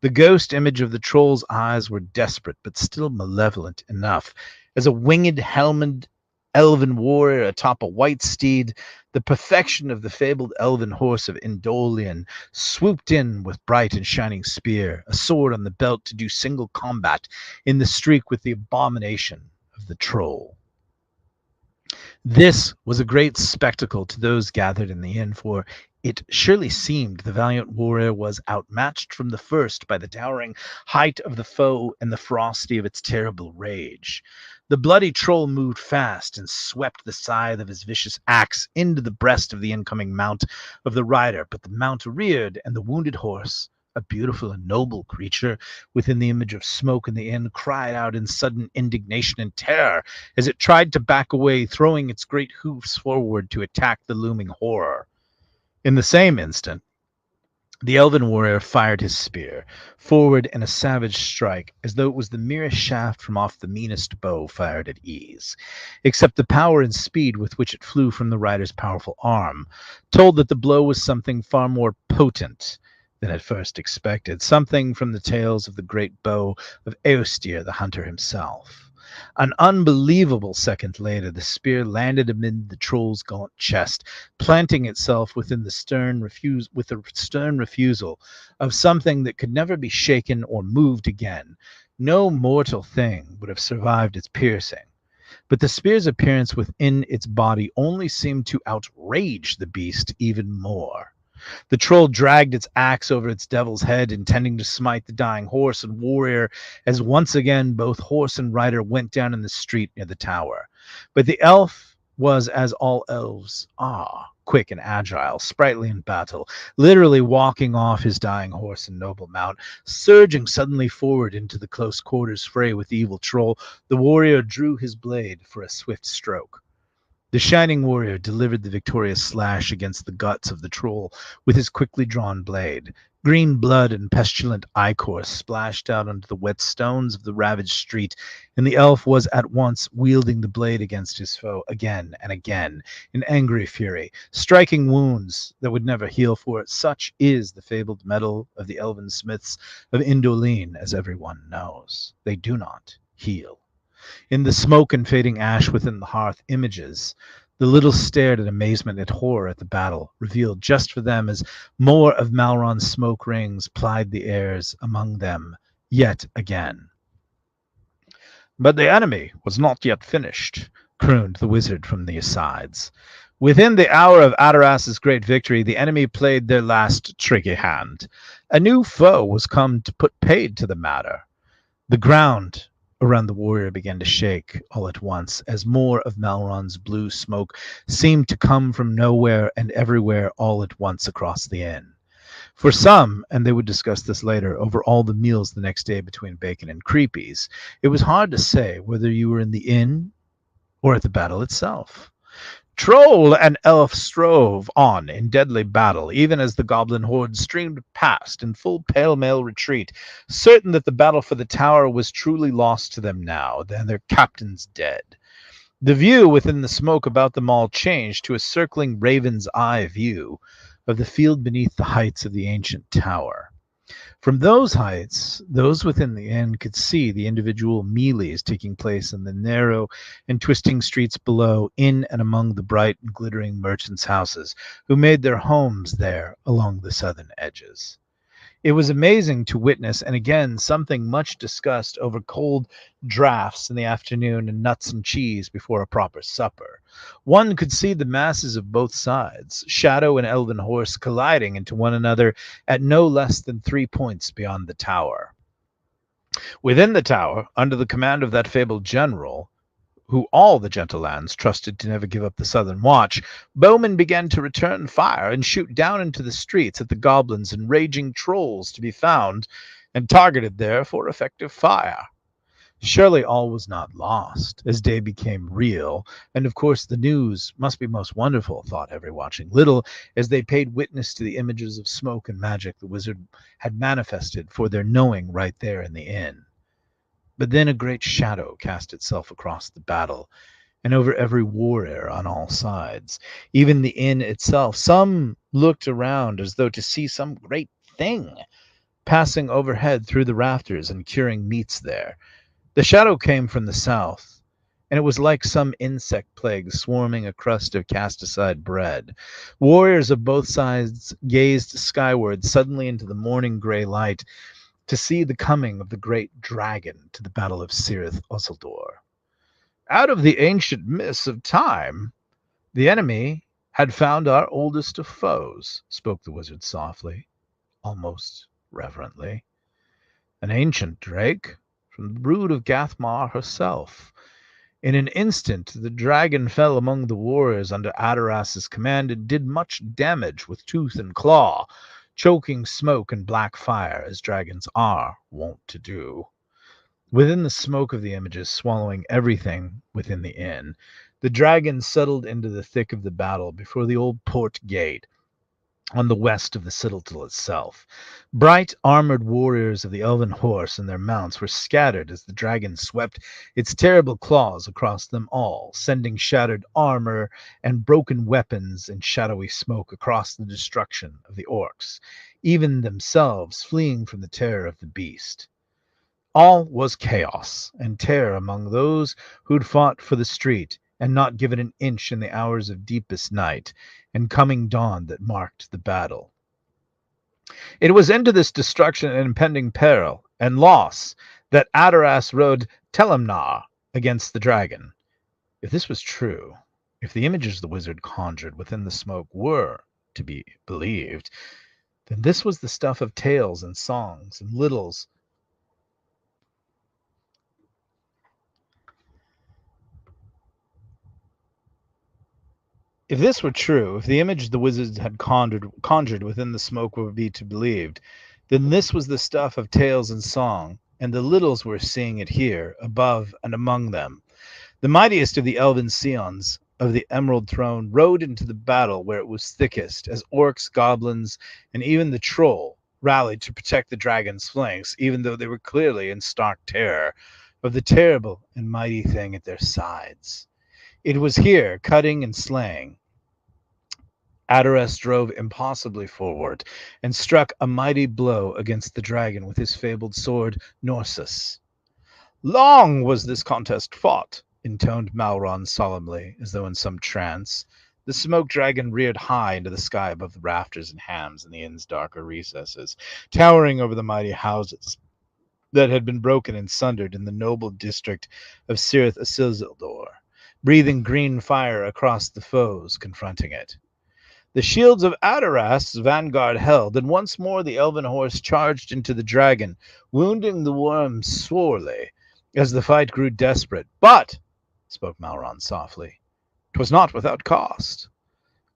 The ghost image of the troll's eyes were desperate, but still malevolent enough, as a winged, helmed elven warrior atop a white steed, the perfection of the fabled elven horse of Indolian, swooped in with bright and shining spear, a sword on the belt to do single combat in the streak with the abomination of the troll. This was a great spectacle to those gathered in the inn, for it surely seemed the valiant warrior was outmatched from the first by the towering height of the foe and the ferocity of its terrible rage. The bloody troll moved fast and swept the scythe of his vicious axe into the breast of the incoming mount of the rider, but the mount reared, and the wounded horse, a beautiful and noble creature within the image of smoke in the inn, cried out in sudden indignation and terror as it tried to back away, throwing its great hoofs forward to attack the looming horror. In the same instant, the elven warrior fired his spear forward in a savage strike, as though it was the merest shaft from off the meanest bow fired at ease, except the power and speed with which it flew from the rider's powerful arm told that the blow was something far more potent than at first expected, something from the tales of the great bow of Eostir, the hunter himself. An unbelievable second later, the spear landed amid the troll's gaunt chest, planting itself within the stern refusal of something that could never be shaken or moved again. No mortal thing would have survived its piercing. But the spear's appearance within its body only seemed to outrage the beast even more. The troll dragged its axe over its devil's head, intending to smite the dying horse and warrior, as once again both horse and rider went down in the street near the tower. But the elf was as all elves are, quick and agile, sprightly in battle, literally walking off his dying horse and noble mount. Surging suddenly forward into the close quarters fray with the evil troll, the warrior drew his blade for a swift stroke. The shining warrior delivered the victorious slash against the guts of the troll with his quickly drawn blade, Green blood and pestilent ichor splashed out onto the wet stones of the ravaged street, and the elf was at once wielding the blade against his foe again and again in angry fury, striking wounds that would never heal, for such is the fabled metal of the elven smiths of Indolene, as everyone knows. They do not heal. In the smoke and fading ash within the hearth images, the littles stared in amazement and horror at the battle, revealed just for them as more of Malron's smoke rings plied the airs among them yet again. But the enemy was not yet finished, crooned the wizard from the asides. Within the hour of Adaras's great victory, the enemy played their last tricky hand. A new foe was come to put paid to the matter. The ground around the warrior began to shake all at once, as more of Malron's blue smoke seemed to come from nowhere and everywhere all at once across the inn. For some, and they would discuss this later, over all the meals the next day between bacon and creepies, it was hard to say whether you were in the inn or at the battle itself. Troll and elf strove on in deadly battle, even as the goblin horde streamed past in full pale-mail retreat, certain that the battle for the tower was truly lost to them now, and their captains dead. The view within the smoke about them all changed to a circling raven's eye view of the field beneath the heights of the ancient tower. From those heights, those within the inn could see the individual melees taking place in the narrow and twisting streets below, in and among the bright and glittering merchants' houses, who made their homes there along the southern edges. It was amazing to witness, and again something much discussed over cold draughts in the afternoon and nuts and cheese before a proper supper. One could see the masses of both sides, shadow and elven horse, colliding into one another at no less than 3 points beyond the tower. Within the tower, under the command of that fabled general, who all the gentle lands trusted to never give up the southern watch, bowmen began to return fire and shoot down into the streets at the goblins and raging trolls to be found and targeted there for effective fire. Surely all was not lost, as day became real, and of course the news must be most wonderful, thought every watching little, as they paid witness to the images of smoke and magic the wizard had manifested for their knowing right there in the inn. But then a great shadow cast itself across the battle, and over every warrior on all sides, even the inn itself. Some looked around as though to see some great thing passing overhead through the rafters and curing meats there. The shadow came from the south, and it was like some insect plague swarming a crust of cast-aside bread. Warriors of both sides gazed skyward suddenly into the morning gray light, to see the coming of the great dragon to the battle of Cirith Usildur. Out of the ancient mists of time, the enemy had found our oldest of foes, spoke the wizard softly, almost reverently. An ancient drake from the brood of Gathmar herself. In an instant, the dragon fell among the warriors under Adaras's command and did much damage with tooth and claw, choking smoke and black fire, as dragons are wont to do. Within the smoke of the images, swallowing everything within the inn, the dragon settled into the thick of the battle before the old port gate on the west of the citadel itself. Bright armored warriors of the elven horse and their mounts were scattered as the dragon swept its terrible claws across them all, sending shattered armor and broken weapons and shadowy smoke across the destruction of the orcs, even themselves fleeing from the terror of the beast. All was chaos and terror among those who'd fought for the street and not given an inch in the hours of deepest night and coming dawn that marked the battle. It was into this destruction and impending peril and loss that Adaras rode Telemnar against the dragon. If this was true, if the images the wizard conjured within the smoke were to be believed, then this was the stuff of tales and songs and littles. If this were true, if the image the wizards had conjured within the smoke were to be believed, then this was the stuff of tales and song, and the littles were seeing it here, above and among them. The mightiest of the elven scions of the Emerald Throne rode into the battle where it was thickest, as orcs, goblins, and even the troll rallied to protect the dragon's flanks, even though they were clearly in stark terror of the terrible and mighty thing at their sides. It was here, cutting and slaying, Adoras drove impossibly forward and struck a mighty blow against the dragon with his fabled sword, Norsus. Long was this contest fought, intoned Malron solemnly, as though in some trance. The smoke dragon reared high into the sky above the rafters and hams in the inn's darker recesses, towering over the mighty houses that had been broken and sundered in the noble district of Cirith Isildur, breathing green fire across the foes confronting it. The shields of Adoras' vanguard held, and once more the elven horse charged into the dragon, wounding the worm sorely as the fight grew desperate. But, spoke Malron softly, 'twas not without cost.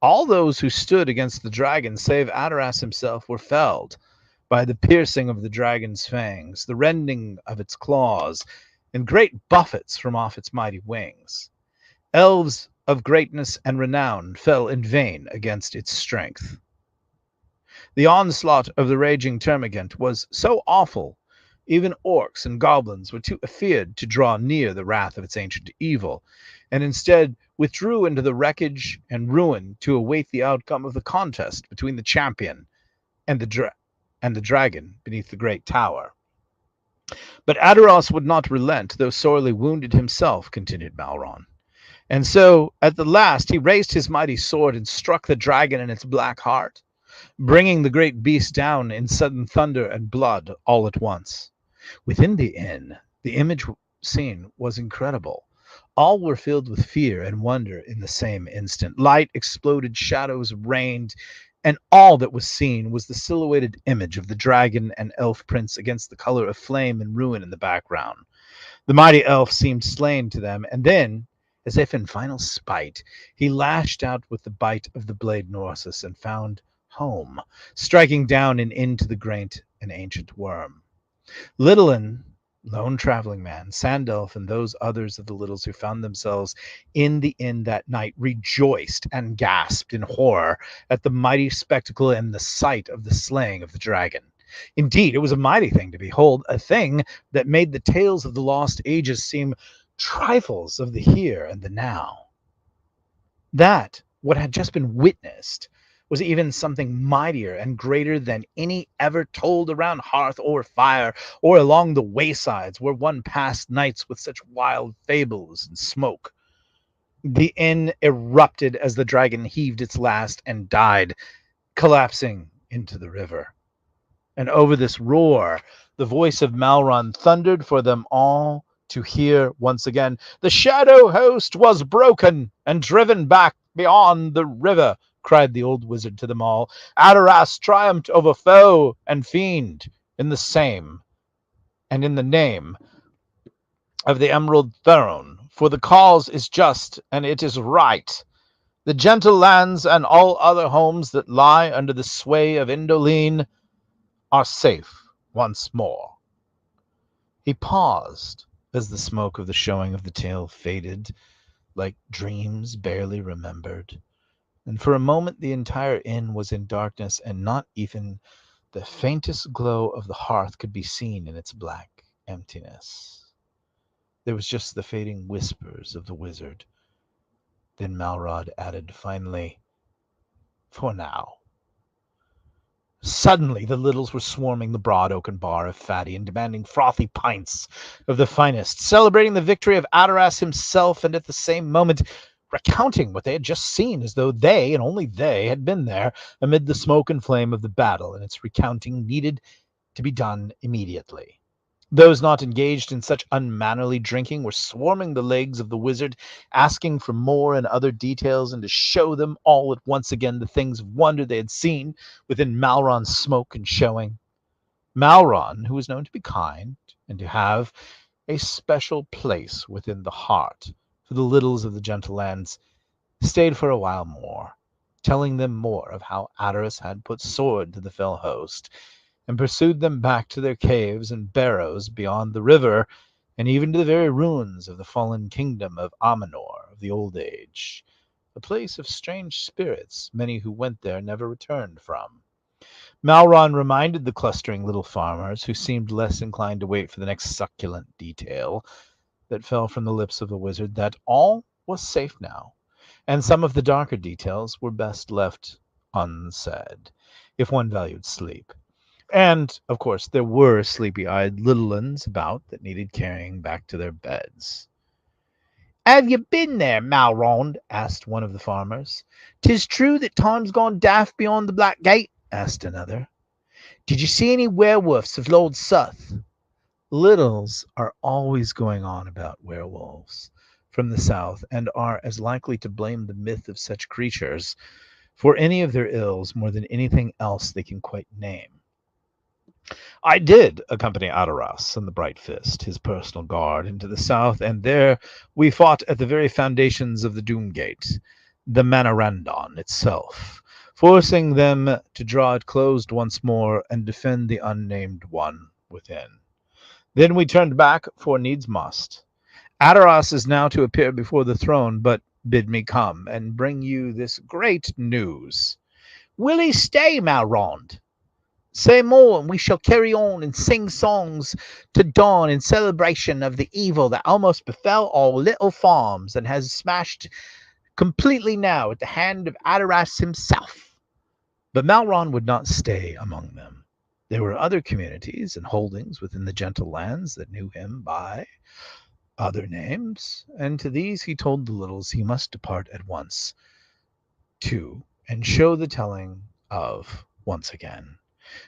All those who stood against the dragon, save Adoras himself, were felled by the piercing of the dragon's fangs, the rending of its claws, and great buffets from off its mighty wings. Elves of greatness and renown fell in vain against its strength. The onslaught of the raging termagant was so awful, even orcs and goblins were too afeard to draw near the wrath of its ancient evil, and instead withdrew into the wreckage and ruin to await the outcome of the contest between the champion and the dragon beneath the great tower. But Adoras would not relent, though sorely wounded himself, continued Malron. And so, at the last, he raised his mighty sword and struck the dragon in its black heart, bringing the great beast down in sudden thunder and blood all at once. Within the inn, the image seen was incredible. All were filled with fear and wonder in the same instant. Light exploded, shadows reigned, and all that was seen was the silhouetted image of the dragon and elf prince against the color of flame and ruin in the background. The mighty elf seemed slain to them, and then, as if in final spite, he lashed out with the bite of the blade Norsus and found home, striking down and into the great and ancient worm. Littlin, lone traveling man, Sandalf, and those others of the Littles who found themselves in the inn that night rejoiced and gasped in horror at the mighty spectacle and the sight of the slaying of the dragon. Indeed, it was a mighty thing to behold, a thing that made the tales of the lost ages seem trifles of the here and the now. That, what had just been witnessed, was even something mightier and greater than any ever told around hearth or fire, or along the waysides where one passed nights with such wild fables and smoke. The inn erupted as the dragon heaved its last and died, collapsing into the river. And over this roar, the voice of Malron thundered for them all to hear once again. The shadow host was broken and driven back beyond the river, cried the old wizard to them all. Adoras triumphed over foe and fiend in the same and in the name of the Emerald Throne, for the cause is just and it is right. The gentle lands and all other homes that lie under the sway of Indolene are safe once more. He paused as the smoke of the showing of the tale faded like dreams barely remembered, and for a moment the entire inn was in darkness, and not even the faintest glow of the hearth could be seen in its black emptiness. There was just the fading whispers of the wizard. Then Malrod added finally, for now. Suddenly the Littles were swarming the broad oaken bar of Fatty and demanding frothy pints of the finest, celebrating the victory of Adoras himself, and at the same moment recounting what they had just seen, as though they, and only they, had been there amid the smoke and flame of the battle, and its recounting needed to be done immediately. Those not engaged in such unmannerly drinking were swarming the legs of the wizard, asking for more and other details, and to show them all at once again the things of wonder they had seen within Malron's smoke and showing. Malron, who was known to be kind and to have a special place within the heart for the Littles of the Gentle Lands, stayed for a while more, telling them more of how Adoras had put sword to the fell host, and pursued them back to their caves and barrows beyond the river, and even to the very ruins of the fallen kingdom of Amanor of the old age, a place of strange spirits many who went there never returned from. Malron reminded the clustering little farmers, who seemed less inclined to wait for the next succulent detail that fell from the lips of the wizard, that all was safe now, and some of the darker details were best left unsaid, if one valued sleep. And, of course, there were sleepy-eyed little uns about that needed carrying back to their beds. Have you been there, Malrond? Asked one of the farmers. 'Tis true that time's gone daft beyond the Black Gate? Asked another. Did you see any werewolves of Lord Suth? Littles are always going on about werewolves from the south, and are as likely to blame the myth of such creatures for any of their ills more than anything else they can quite name. I did accompany Adaras and the Bright Fist, his personal guard, into the south, and there we fought at the very foundations of the Doomgate, the Manarandon itself, forcing them to draw it closed once more and defend the unnamed one within. Then we turned back, for needs must. Adaras is now to appear before the throne, but bid me come and bring you this great news. Will he stay, Malrond? Say more, and we shall carry on and sing songs to dawn in celebration of the evil that almost befell our little farms and has smashed completely now at the hand of Adaras himself. But Malron would not stay among them. There were other communities and holdings within the gentle lands that knew him by other names, and to these he told the littles he must depart at once, to and show the telling of once again.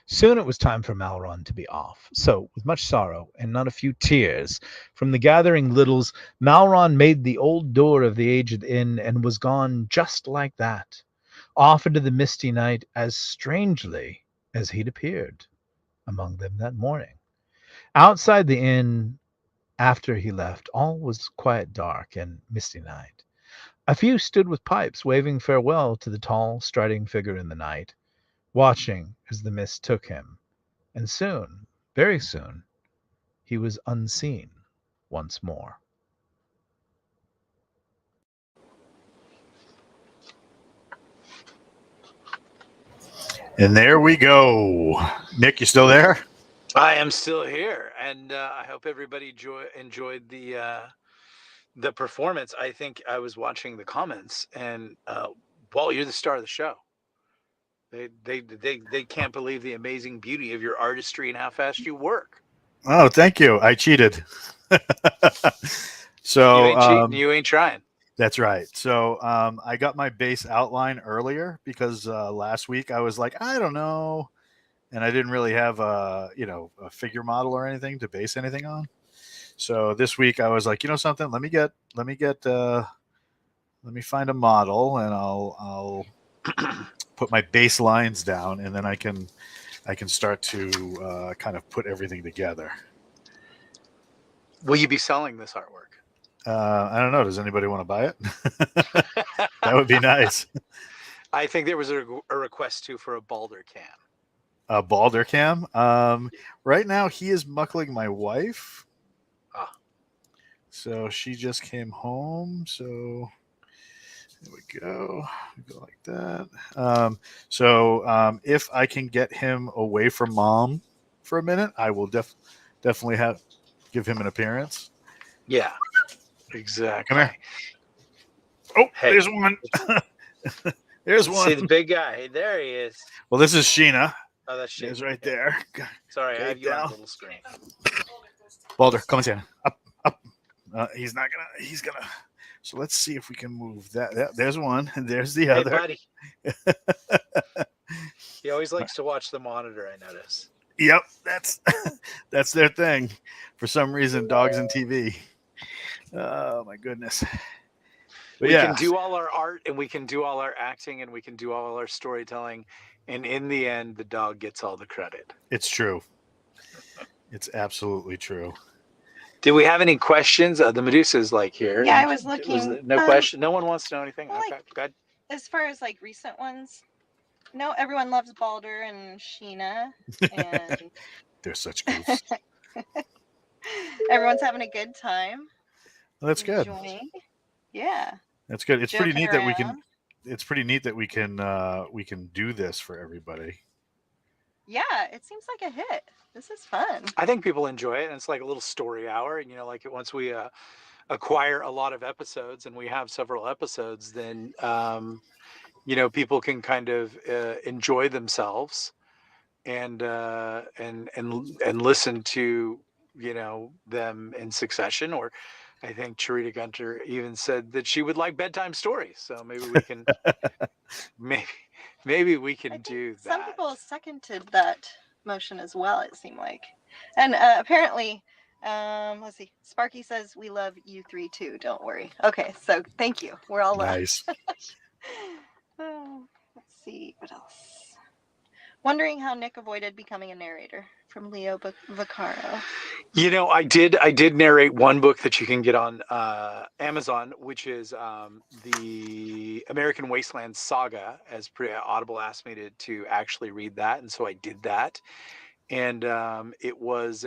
Soon it was time for Malron to be off. So, with much sorrow and not a few tears from the gathering littles, Malron made the old door of the aged inn and was gone just like that, off into the misty night as strangely as he'd appeared among them that morning. Outside the inn, after he left, all was quiet, dark, and misty night. A few stood with pipes, waving farewell to the tall, striding figure in the night, watching as the mist took him, and soon, very soon, he was unseen once more. And there we go. Nick, you still there? I am still here, and I hope everybody enjoyed the performance. I think I was watching the comments, and Walt, you're the star of the show. They can't believe the amazing beauty of your artistry and how fast you work. Oh, thank you. I cheated. So You ain't cheating. You ain't trying. That's right. So I got my base outline earlier because last week I was like, I don't know, and I didn't really have a figure model or anything to base anything on. So this week I was like, you know something, let me find a model, and I'll put my baselines down, and then I can start to kind of put everything together. Will you be selling this artwork? I don't know. Does anybody want to buy it? That would be nice. I think there was a request too for a Balder cam. A Balder cam. Right now he is muckling my wife. So she just came home. So there we go. We go like that. So if I can get him away from mom for a minute, I will definitely give him an appearance. Yeah, exactly. Come here. Oh, hey. There's one. There's one. See the big guy. Hey, there he is. Well, this is Sheena. Oh, that's Sheena. She's right there. Sorry, okay, I have you on a little screen. Balder, come on, Santa. Up. He's gonna. So let's see if we can move that. There's one, and there's the other. Buddy. He always likes to watch the monitor, I notice. Yep, that's their thing. For some reason, dogs and TV. Oh my goodness. But we can do all our art, and we can do all our acting, and we can do all our storytelling, and in the end, the dog gets all the credit. It's true. It's absolutely true. Did we have any questions? The Medusa's like here. Yeah, I was looking. No question. No one wants to know anything. Well, okay, good. As far as like recent ones, no, everyone loves Balder and Sheena, and they're such goofs. Everyone's having a good time. Well, that's good. Yeah, that's good. It's pretty neat around. that we can. It's pretty neat that we can do this for everybody. Yeah, it seems like a hit. This is fun. I think people enjoy it, and it's like a little story hour. And like once we acquire a lot of episodes, and we have several episodes, then people can kind of enjoy themselves and listen to them in succession. Or I think Charita Gunter even said that she would like bedtime stories, so maybe we can maybe we I can think do some that. people seconded that motion as well, it seemed like. And apparently, let's see, Sparky says we love you three too, don't worry. Okay, so thank you. We're all Nice. let's see, what else? Wondering how Nick avoided becoming a narrator, from Leo Vaccaro. I did narrate one book that you can get on Amazon, which is the American Wasteland Saga. As Audible asked me to actually read that, and so I did that. And it was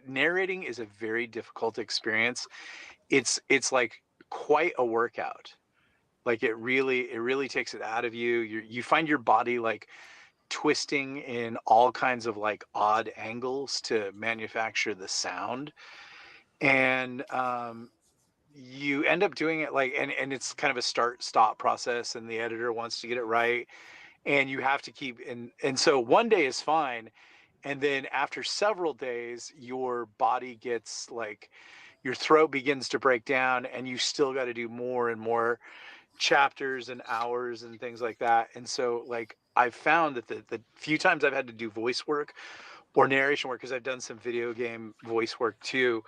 narrating is a very difficult experience. It's like quite a workout. Like it really takes it out of you. You find your body like twisting in all kinds of like odd angles to manufacture the sound. And you end up doing it like, and it's kind of a start stop process, and the editor wants to get it right, and you have to keep and so one day is fine, and then after several days your body gets like, your throat begins to break down, and you still got to do more and more chapters and hours and things like that. And so like I've found that the few times I've had to do voice work or narration work, because I've done some video game voice work too,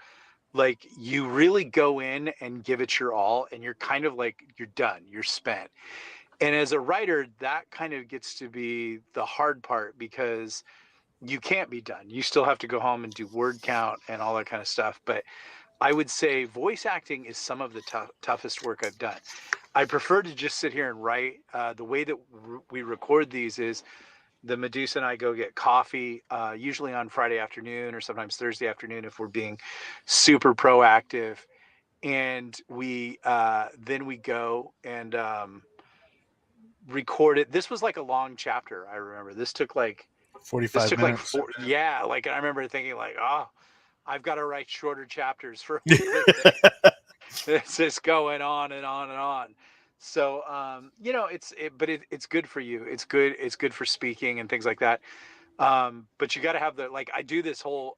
like you really go in and give it your all, and you're kind of like, you're done, you're spent. And as a writer, that kind of gets to be the hard part, because you can't be done. You still have to go home and do word count and all that kind of stuff. But I would say voice acting is some of the toughest work I've done. I prefer to just sit here and write. The way that we record these is the Medusa and I go get coffee, usually on Friday afternoon or sometimes Thursday afternoon if we're being super proactive. And we then we go and record it. This was like a long chapter. I remember this took like 45 minutes. four. Yeah, like I remember thinking like, oh, I've got to write shorter chapters for a living. It's just going on and on and on. So it's good for you. It's good for speaking and things like that. But you got to have like I do this whole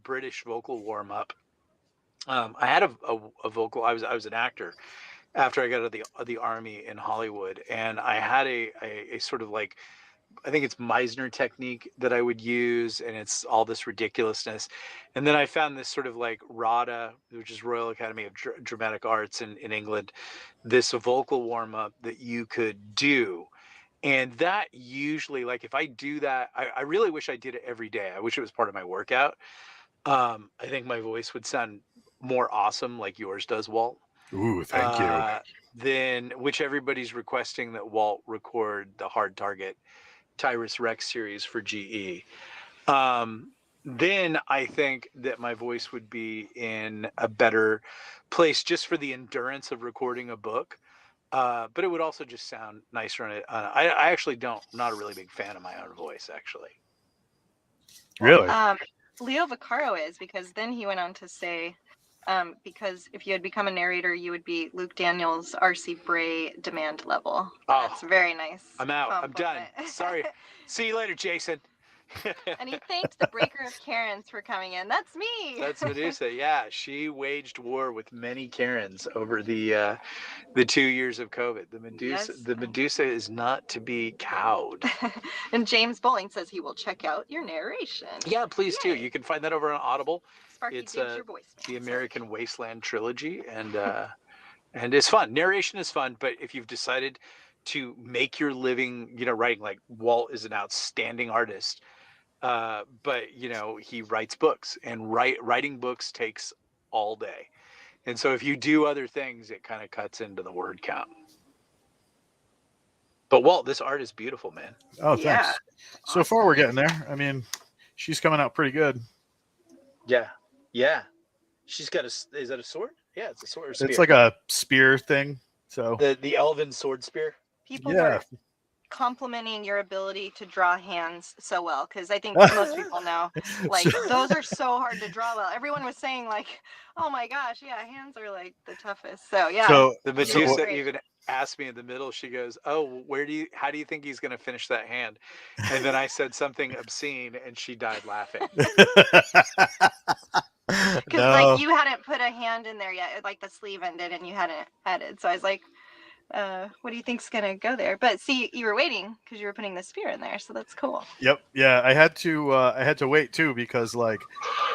British vocal warm up. I had a vocal. I was an actor after I got out of the army in Hollywood, and I had a sort of like, I think it's Meisner technique that I would use, and it's all this ridiculousness. And then I found this sort of like RADA, which is Royal Academy of Dramatic Arts in England, this vocal warm up that you could do. And that usually, like if I do that, I really wish I did it every day. I wish it was part of my workout. I think my voice would sound more awesome like yours does, Walt. Ooh, thank you. Then, which everybody's requesting that Walt record the Hard Target Tyrus Rex series for GE. Then I think that my voice would be in a better place just for the endurance of recording a book. But it would also just sound nicer on it. I actually not a really big fan of my own voice, actually. Really? Leo Vaccaro is, because then he went on to say, because if you had become a narrator, you would be Luke Daniels' R.C. Bray demand level. Oh, that's very nice. I'm out. I'm done. Sorry. See you later, Jason. And he thanked the Breaker of Karens for coming in. That's me. That's Medusa. Yeah, she waged war with many Karens over the 2 years of COVID. The Medusa is not to be cowed. And James Bowling says he will check out your narration. Yeah, please do. You can find that over on Audible. Sparky, it's your voice, the American Wasteland trilogy, and it's fun. Narration is fun, but if you've decided to make your living, writing, like Walt is an outstanding artist. But he writes books, and writing books takes all day. And so if you do other things, it kind of cuts into the word count. But Walt, this art is beautiful, man. Oh, thanks. Yeah. So far we're getting there. I mean, she's coming out pretty good. Yeah. She's got is that a sword? Yeah, it's a sword. It's like a spear thing. So the elven sword spear. People were complimenting your ability to draw hands so well, because I think most people know, like, those are so hard to draw well. Everyone was saying, like, oh my gosh, yeah, hands are like the toughest. So yeah, So The you did Medusa great. even asked me in the middle. She goes, "Oh, how do you think he's going to finish that hand?" And then I said something obscene, and she died laughing. Because like you hadn't put a hand in there yet, like the sleeve ended, and you hadn't added. So I was like, what do you think's gonna go there? But see, you were waiting because you were putting the spear in there, so that's cool. Yep. Yeah, I had to wait too because like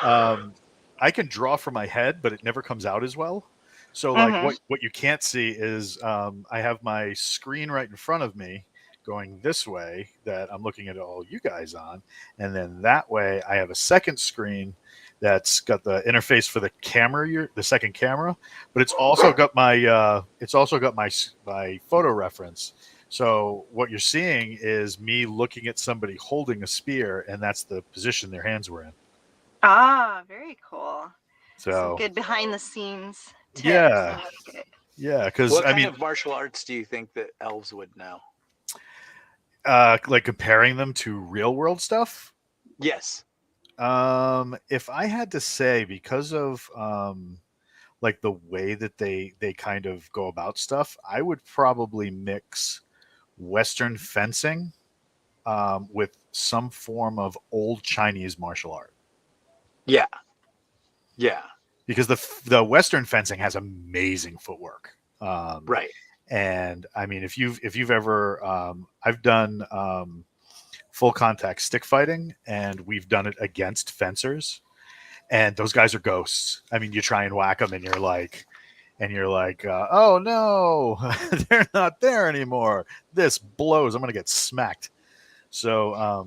I can draw from my head, but it never comes out as well. So like Mhm. what you can't see is I have my screen right in front of me going this way that I'm looking at all you guys on, and then that way I have a second screen that's got the interface for the camera, the second camera, but it's also got my photo reference. So what you're seeing is me looking at somebody holding a spear, and that's the position their hands were in. Ah, very cool. Some So good behind the scenes tips. yeah, I like it. yeah, because What I kind mean, of martial arts do you think that elves would know? like comparing them to real world stuff. Yes. If I had to say, because of like the way that they kind of go about stuff, I would probably mix Western fencing with some form of old Chinese martial art. Yeah. Yeah. Because the Western fencing has amazing footwork. Right. And I mean, if you've ever, I've done full contact stick fighting, and we've done it against fencers, and those guys are ghosts. I mean, you try and whack them, and you're like, oh no, they're not there anymore. This blows. I'm gonna get smacked. So,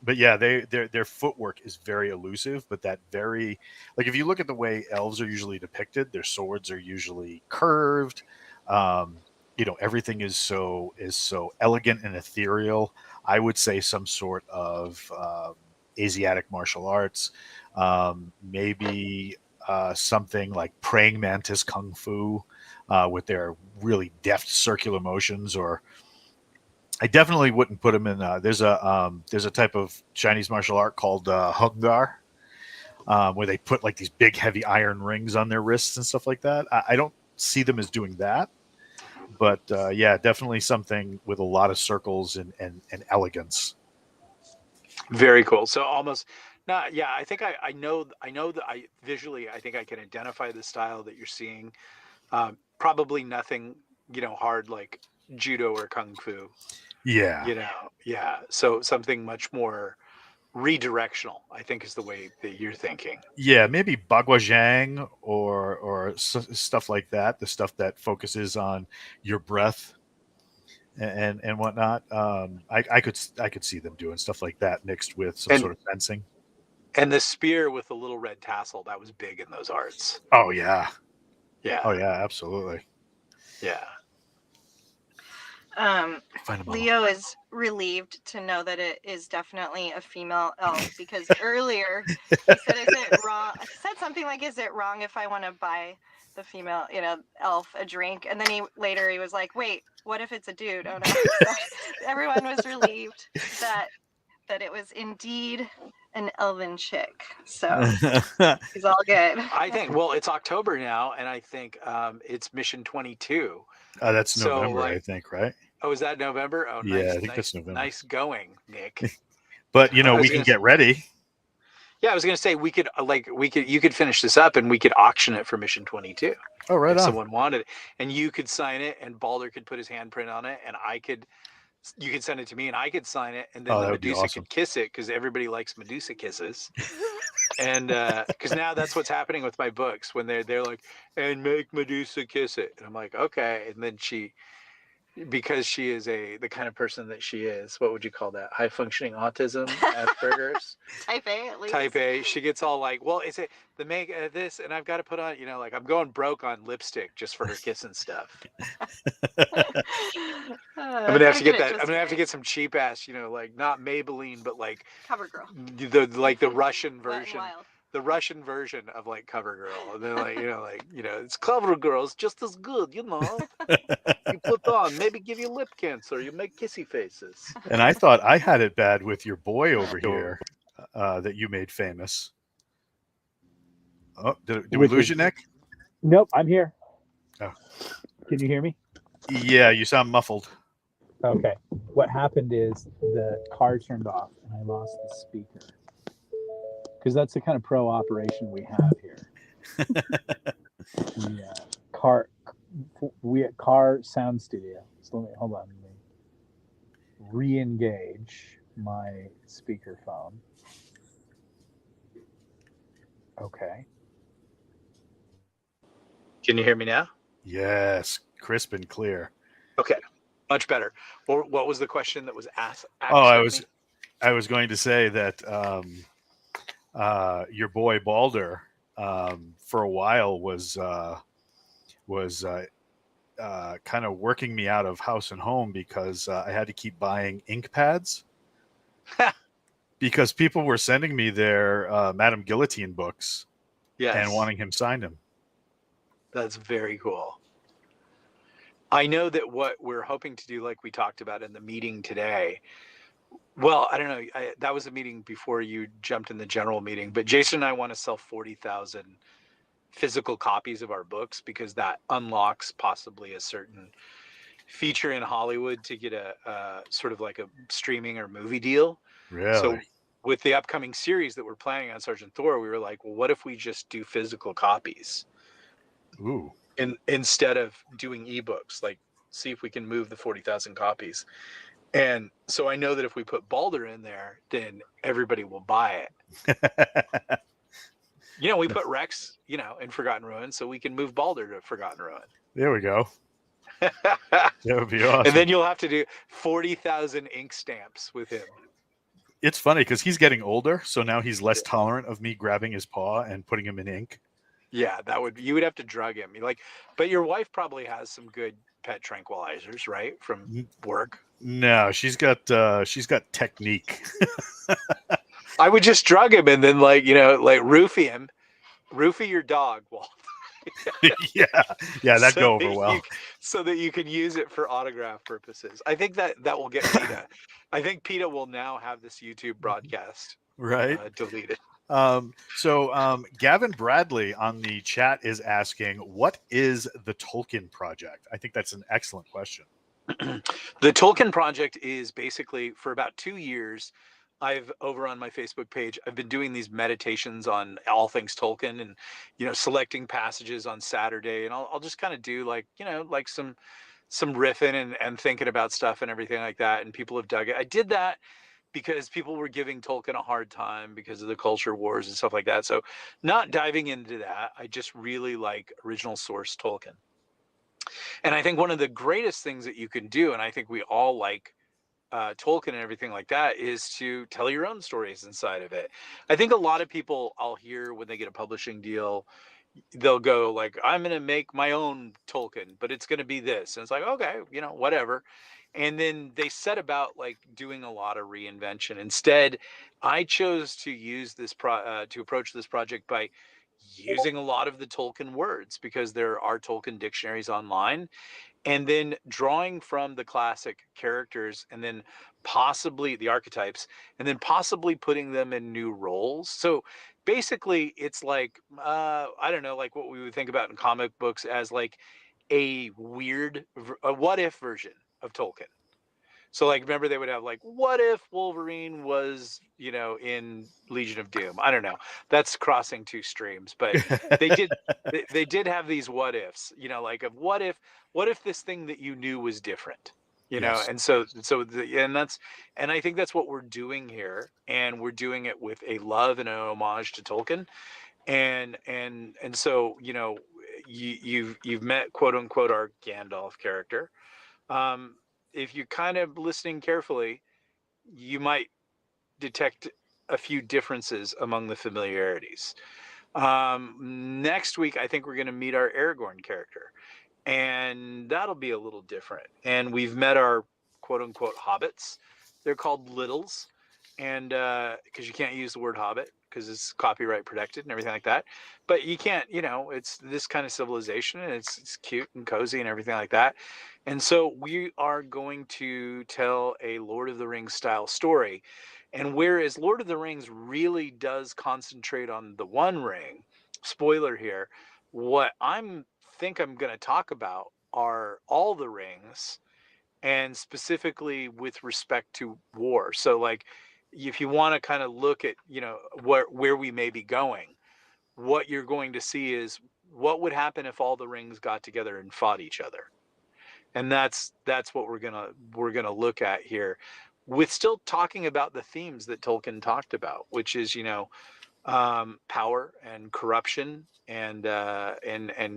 but yeah, their footwork is very elusive, but that very, like, if you look at the way elves are usually depicted, their swords are usually curved. Um, everything is so elegant and ethereal. I would say some sort of Asiatic martial arts, maybe something like praying mantis kung fu, with their really deft circular motions, or I definitely wouldn't put them in. There's a type of Chinese martial art called Hung Gar, where they put like these big heavy iron rings on their wrists and stuff like that. I don't see them as doing that, but yeah, definitely something with a lot of circles and elegance. Very cool. So almost not, yeah, I think I know that I visually, I think I can identify the style that you're seeing. Probably nothing, hard like judo or kung fu, Yeah, yeah. So something much more redirectional, I think, is the way that you're thinking. yeah, maybe Baguazhang or stuff like that. The stuff that focuses on your breath and whatnot. I could see them doing stuff like that mixed with some And sort of fencing. and the spear with the little red tassel, that was big in those arts. Oh yeah, Yeah. oh yeah, absolutely. Yeah. Find 'em all. Leo is relieved to know that it is definitely a female elf, because earlier he said, "Is it wrong?" He said something like, "Is it wrong if I want to buy the female, elf a drink?" And then he was like, "Wait, what if it's a dude?" Oh no! So everyone was relieved that it was indeed an elven chick. So it's all good. I think, well, it's October now, and I think it's Mission 22. That's So, November, I like, think, right? oh, is that November? Oh, Yeah, nice, I think that's November. nice going, Nick. But I was we can gonna get ready. Yeah, I was gonna say you could finish this up and we could auction it for Mission 22 Oh, right if on. someone wanted it, and you could sign it, and Balder could put his handprint on it, and you could send it to me, and I could sign it, and then Oh, the that would be Medusa awesome. could kiss it, because everybody likes Medusa kisses. And because now that's what's happening with my books, when they're like, and make Medusa kiss it, and I'm like, okay, and then because she is the kind of person that she is, what would you call that? High functioning autism, Asperger's. Type A, at least. Type A. She gets all like, well, is it the make this, and I've got to put on, like, I'm going broke on lipstick just for her kissing stuff. I'm gonna have to get that. I'm gonna have to get some cheap ass, like not Maybelline, but like CoverGirl. the Russian Wet and version. Wild. the Russian version of like CoverGirl, and then it's CoverGirl's just as good, You put on, maybe give you lip cancer, you make kissy faces. And I thought I had it bad with your boy over here that you made famous. Oh, did we lose you, Nick? Nope, I'm here. Oh. Can you hear me? Yeah, you sound muffled. Okay. What happened is the car turned off and I lost the speaker. Because that's the kind of pro operation we have here. We at Car Sound Studio. So let me hold on. Let me re-engage my speakerphone. Okay. Can you hear me now? Yes, crisp and clear. Okay, much better. What was the question that was asked? I was going to say that your boy Balder for a while was kind of working me out of house and home because I had to keep buying ink pads because people were sending me their Madame Guillotine books and wanting him signed them. That's very cool. I know that what we're hoping to do, like we talked about in the meeting today, well, I don't know, that was a meeting before you jumped in the general meeting, but Jason and I want to sell 40,000 physical copies of our books because that unlocks possibly a certain feature in Hollywood to get a sort of like a streaming or movie deal. Really? So with the upcoming series that we're planning on Sergeant Thor, we were like, well, what if we just do physical copies? Ooh. Instead of doing ebooks, like see if we can move the 40,000 copies. And so I know that if we put Balder in there, then everybody will buy it. We put Rex, in Forgotten Ruin, so we can move Balder to Forgotten Ruin. There we go. That would be awesome. And then you'll have to do 40,000 ink stamps with him. It's funny because he's getting older, so now he's less tolerant of me grabbing his paw and putting him in ink. Yeah, you would have to drug him. But your wife probably has some good pet tranquilizers, right? From work. No, she's got technique. I would just drug him and then roofie him. Roofie your dog, Walt. yeah, that'd go over well. So that you can use it for autograph purposes. I think that will get PETA. I think PETA will now have this YouTube broadcast deleted. So Gavin Bradley on the chat is asking, what is the Tolkien Project? I think that's an excellent question. The Tolkien Project is basically, for about 2 years, over on my Facebook page, I've been doing these meditations on all things Tolkien and, selecting passages on Saturday. And I'll just kind of do some riffing and thinking about stuff and everything like that. And people have dug it. I did that because people were giving Tolkien a hard time because of the culture wars and stuff like that. So not diving into that. I just really like original source Tolkien. And I think one of the greatest things that you can do, and I think we all like Tolkien and everything like that, is to tell your own stories inside of it. I think a lot of people I'll hear when they get a publishing deal, they'll go like, I'm going to make my own Tolkien, but it's going to be this. And it's like, okay, whatever. And then they set about doing a lot of reinvention. Instead, I chose to use this to approach this project by using a lot of the Tolkien words because there are Tolkien dictionaries online, and then drawing from the classic characters and then possibly the archetypes and then possibly putting them in new roles. So basically it's I don't know, like what we would think about in comic books as a what if version of Tolkien. So remember they would have what if Wolverine was, in Legion of Doom? I don't know. That's crossing two streams, but they did have these what ifs, of what if this thing that you knew was different, Yes. And and I think that's what we're doing here, and we're doing it with a love and an homage to Tolkien, and so you've met quote unquote our Gandalf character. If you're kind of listening carefully, you might detect a few differences among the familiarities. Next week, I think we're going to meet our Aragorn character, and that'll be a little different. And we've met our quote unquote hobbits. They're called Littles. and because you can't use the word Hobbit because it's copyright protected and everything like that. But you can't, it's this kind of civilization, and it's cute and cozy and everything like that. And so we are going to tell a Lord of the Rings style story. And whereas Lord of the Rings really does concentrate on the One Ring, spoiler here, what I'm going to talk about are all the rings, and specifically with respect to war. So like, if you want to kind of look at, where we may be going, what you're going to see is what would happen if all the rings got together and fought each other. And that's what we're going to look at here, with still talking about the themes that Tolkien talked about, which is, power and corruption and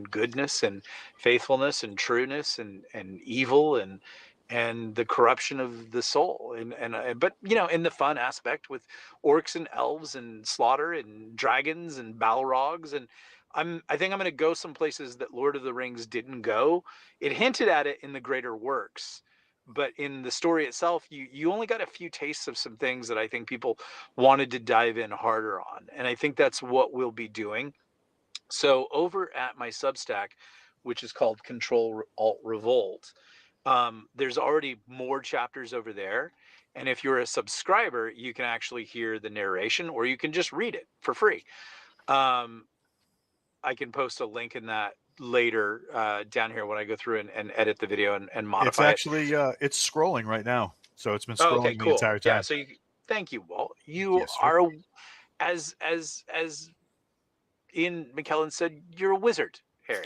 goodness and faithfulness and trueness and evil and the corruption of the soul, but in the fun aspect with orcs and elves and slaughter and dragons and balrogs. And I think I'm going to go some places that Lord of the Rings didn't go. It hinted at it in the greater works, but in the story itself, you only got a few tastes of some things that I think people wanted to dive in harder on. And I think that's what we'll be doing. So over at my Substack, which is called Control Alt Revolt, there's already more chapters over there. And if you're a subscriber, you can actually hear the narration, or you can just read it for free. I can post a link in that later down here when I go through and edit the video and modify It's actually it's scrolling right now, so it's been it. Oh, okay, scrolling the cool. entire time. Yeah, so thank you, Walt. You Yes, sir. are, as Ian McKellen said, you're a wizard, Harry.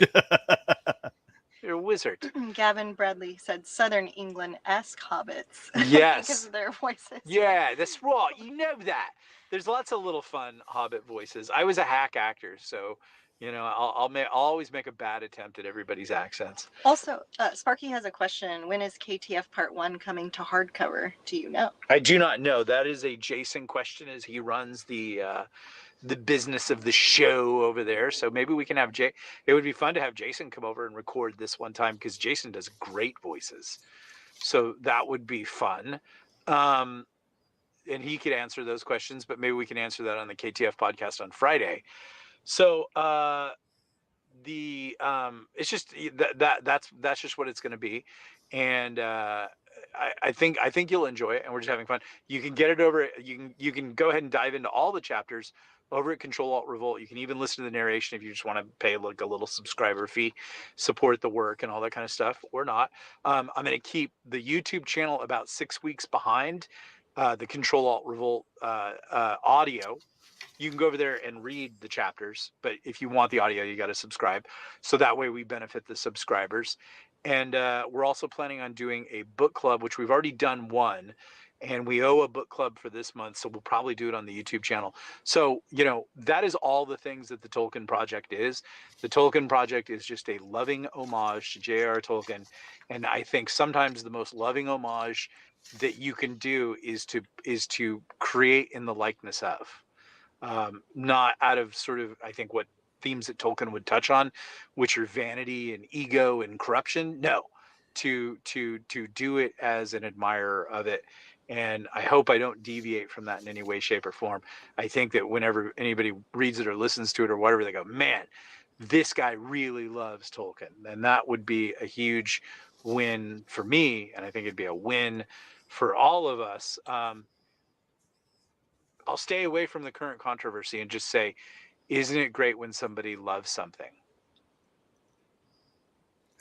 You're a wizard. Gavin Bradley said Southern England-esque hobbits. Yes. Because of their voices. Yeah, that's right. You know that. There's lots of little fun Hobbit voices. I was a hack actor, so I'll always make a bad attempt at everybody's accents. Also, Sparky has a question. When is KTF Part 1 coming to hardcover? Do you know? I do not know. That is a Jason question, as he runs the business of the show over there. So maybe we can have It would be fun to have Jason come over and record this one time, because Jason does great voices. So that would be fun. And he could answer those questions, but maybe we can answer that on the KTF podcast on Friday. So it's just that's just what it's going to be. And I think you'll enjoy it, and we're just having fun. You can get it over. You can go ahead and dive into all the chapters over at Control Alt Revolt. You can even listen to the narration if you just want to pay like a little subscriber fee, support the work and all that kind of stuff, or not. I'm going to keep the YouTube channel about 6 weeks behind the Control Alt Revolt audio. You can go over there and read the chapters, but if you want the audio, you got to subscribe. So that way we benefit the subscribers. And we're also planning on doing a book club, which we've already done one, and we owe a book club for this month. So we'll probably do it on the YouTube channel. So, that is all the things that the Tolkien Project is. The Tolkien Project is just a loving homage to J.R.R. Tolkien. And I think sometimes the most loving homage that you can do is to create in the likeness of. Not out of sort of, I think, what themes that Tolkien would touch on, which are vanity and ego and corruption. No, to do it as an admirer of it. And I hope I don't deviate from that in any way, shape, or form. I think that whenever anybody reads it or listens to it or whatever, they go, man, this guy really loves Tolkien. And that would be a huge win for me. And I think it'd be a win for all of us. I'll stay away from the current controversy and just say, isn't it great when somebody loves something?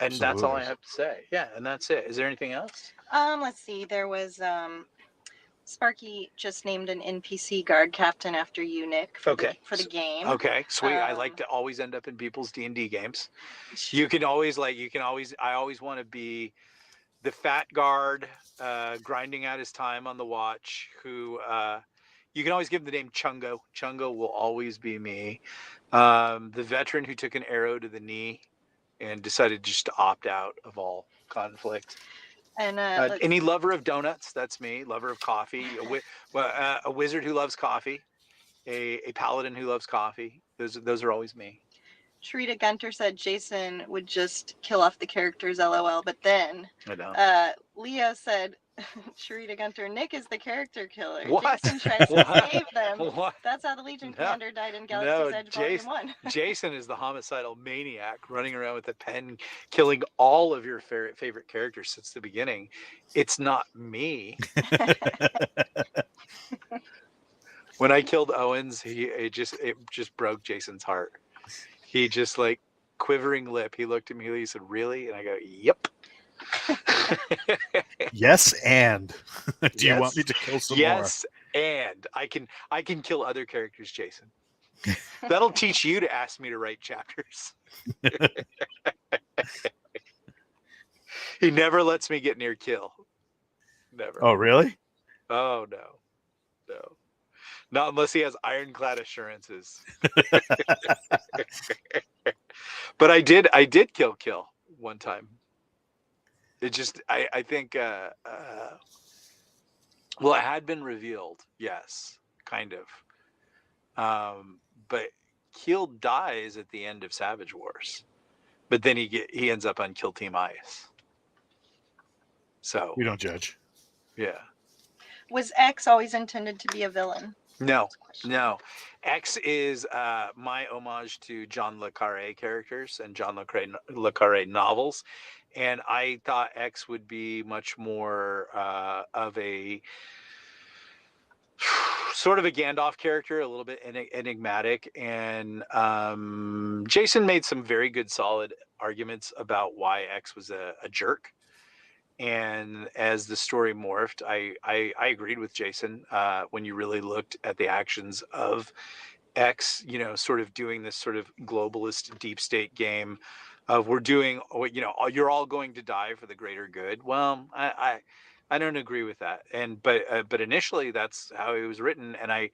And Absolutely. That's all I have to say. Yeah, and that's it. Is there anything else? Let's see. There was Sparky just named an NPC guard captain after you, Nick, for the game. Okay, sweet. I like to always end up in people's D&D games. I always want to be the fat guard grinding out his time on the watch, who you can always give him the name Chungo. Chungo will always be me. The veteran who took an arrow to the knee and decided just to opt out of all conflict. And any lover of donuts, that's me. Lover of coffee, a wizard who loves coffee, a paladin who loves coffee. Those are always me. Sharita Gunter said Jason would just kill off the characters, LOL. But then I know. Leo said Sharita Gunter, Nick is the character killer. What? Jason tries to What? save them. What? That's how the Legion No. commander died in Galaxy's No, Edge Volume 1. Jason is the homicidal maniac running around with a pen, killing all of your favorite characters since the beginning. It's not me. When I killed Owens, it just broke Jason's heart. He just like quivering lip. He looked at me. He said, "Really?" And I go, "Yep." Yes, and do you want Yes. me to kill some Yes, and I can kill other characters, Jason. That'll teach you to ask me to write chapters. He never lets me get near kill. Never. more? Oh, really? Oh no. Not unless he has ironclad assurances. But I did kill one time. It just I think well, it had been revealed, yes, kind of. But Keel dies at the end of Savage Wars, but then he ends up on Kill Team Ice. So We don't judge. yeah, Was X always intended to be a villain? no. X is my homage to John le Carré characters and John le Carré novels, and I thought X would be much more of a sort of a Gandalf character, a little bit enigmatic, and Jason made some very good, solid arguments about why X was a jerk. And as the story morphed, I agreed with Jason when you really looked at the actions of X, sort of doing this sort of globalist deep state game of we're doing, you're all going to die for the greater good. Well, I don't agree with that. But initially that's how he was written, and I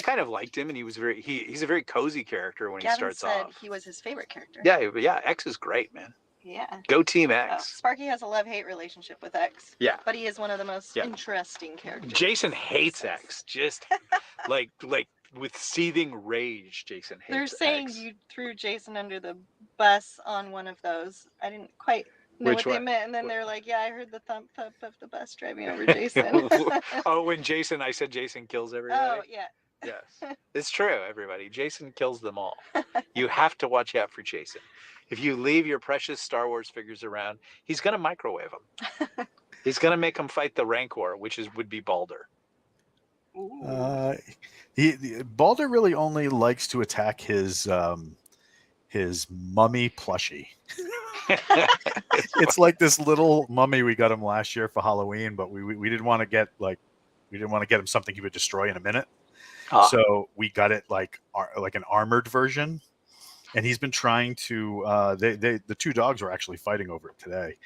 kind of liked him, and he was he's a very cozy character when Gavin he starts said off. he was his favorite character. Yeah, X is great, man. Yeah. Go Team Oh, X. Sparky has a love-hate relationship with X. Yeah. But he is one of the most Yeah. interesting characters. Jason hates X, just like with seething rage. Jason hates They're saying X. you threw Jason under the bus on one of those. I didn't quite know Which what they one? meant, and then they're like, "Yeah, I heard the thump of the bus driving over Jason." Oh, when I said Jason kills everybody. Oh yeah. Yes, it's true. Everybody, Jason kills them all. You have to watch out for Jason. If you leave your precious Star Wars figures around, he's gonna microwave them. He's gonna make them fight the Rancor, which would be Balder. Balder really only likes to attack his mummy plushie. It's like this little mummy we got him last year for Halloween, but we didn't want to get him something he would destroy in a minute. So we got it like an armored version, and he's been trying to. The two dogs were actually fighting over it today.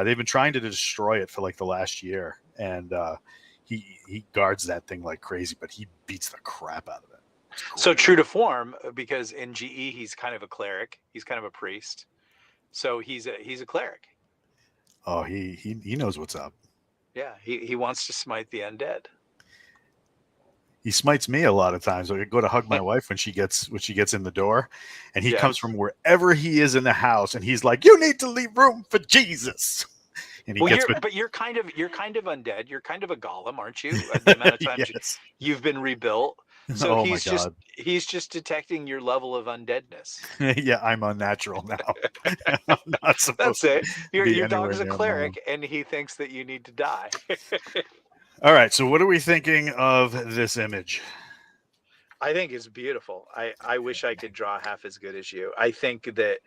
They've been trying to destroy it for like the last year, and he guards that thing like crazy, but he beats the crap out of it. So true to form, because in GE he's kind of a cleric, he's kind of a priest, so he's a cleric. Oh, he knows what's up. Yeah, he wants to smite the undead. He smites me a lot of times. I go to hug my wife when she gets in the door, and he comes from wherever he is in the house, and he's like, "You need to leave room for Jesus." And but you're kind of undead. You're kind of a golem, aren't you? The amount of times yes. you've been rebuilt. So oh he's my God. he's just detecting your level of undeadness. Yeah, I'm unnatural now. I'm not supposed That's it. Your be dog's a anywhere near cleric, and he thinks that you need to die. All right, so what are we thinking of this image? I think it's beautiful. I wish I could draw half as good as you. I think that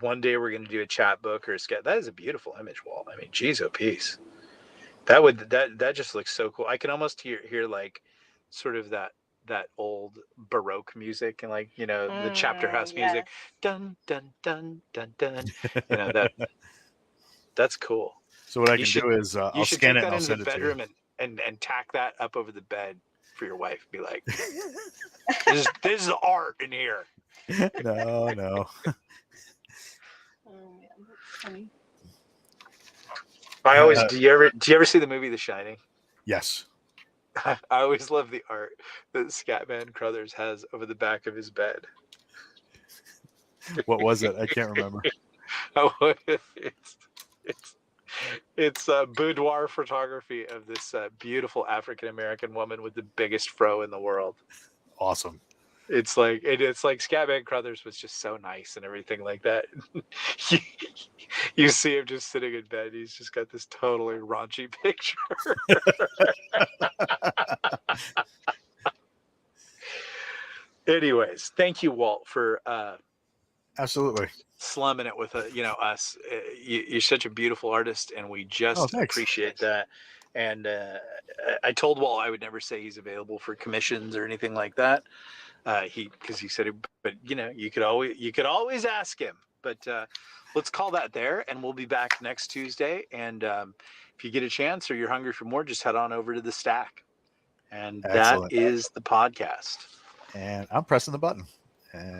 one day we're going to do a chapbook or a sketch. That is a beautiful image, Walt. I mean, geez, oh, peace. That just looks so cool. I can almost hear like sort of that old Baroque music, and like, the chapter house music. Dun dun dun dun dun. That's cool. So what I can do is I'll scan it and I'll into send the it to you. bedroom and tack that up over the bed for your wife. Be like, this is art in here. No. Oh man, that's funny. I always do you ever see the movie The Shining? Yes. I always love the art that Scatman Crothers has over the back of his bed. What was it? I can't remember. It's boudoir photography of this beautiful African American woman with the biggest fro in the world. Awesome. It's like Scatman Crothers was just so nice and everything like that. You see him just sitting in bed. He's just got this totally raunchy picture. Anyways, thank you, Walt, for Absolutely. slumming it with us. You're such a beautiful artist, and we just thanks. appreciate that. And I told Walt I would never say he's available for commissions or anything like that. Because he said it, but you could always ask him. But let's call that there, and we'll be back next Tuesday. And if you get a chance or you're hungry for more, just head on over to the Stack. And Excellent. that is the podcast. And I'm pressing the button. And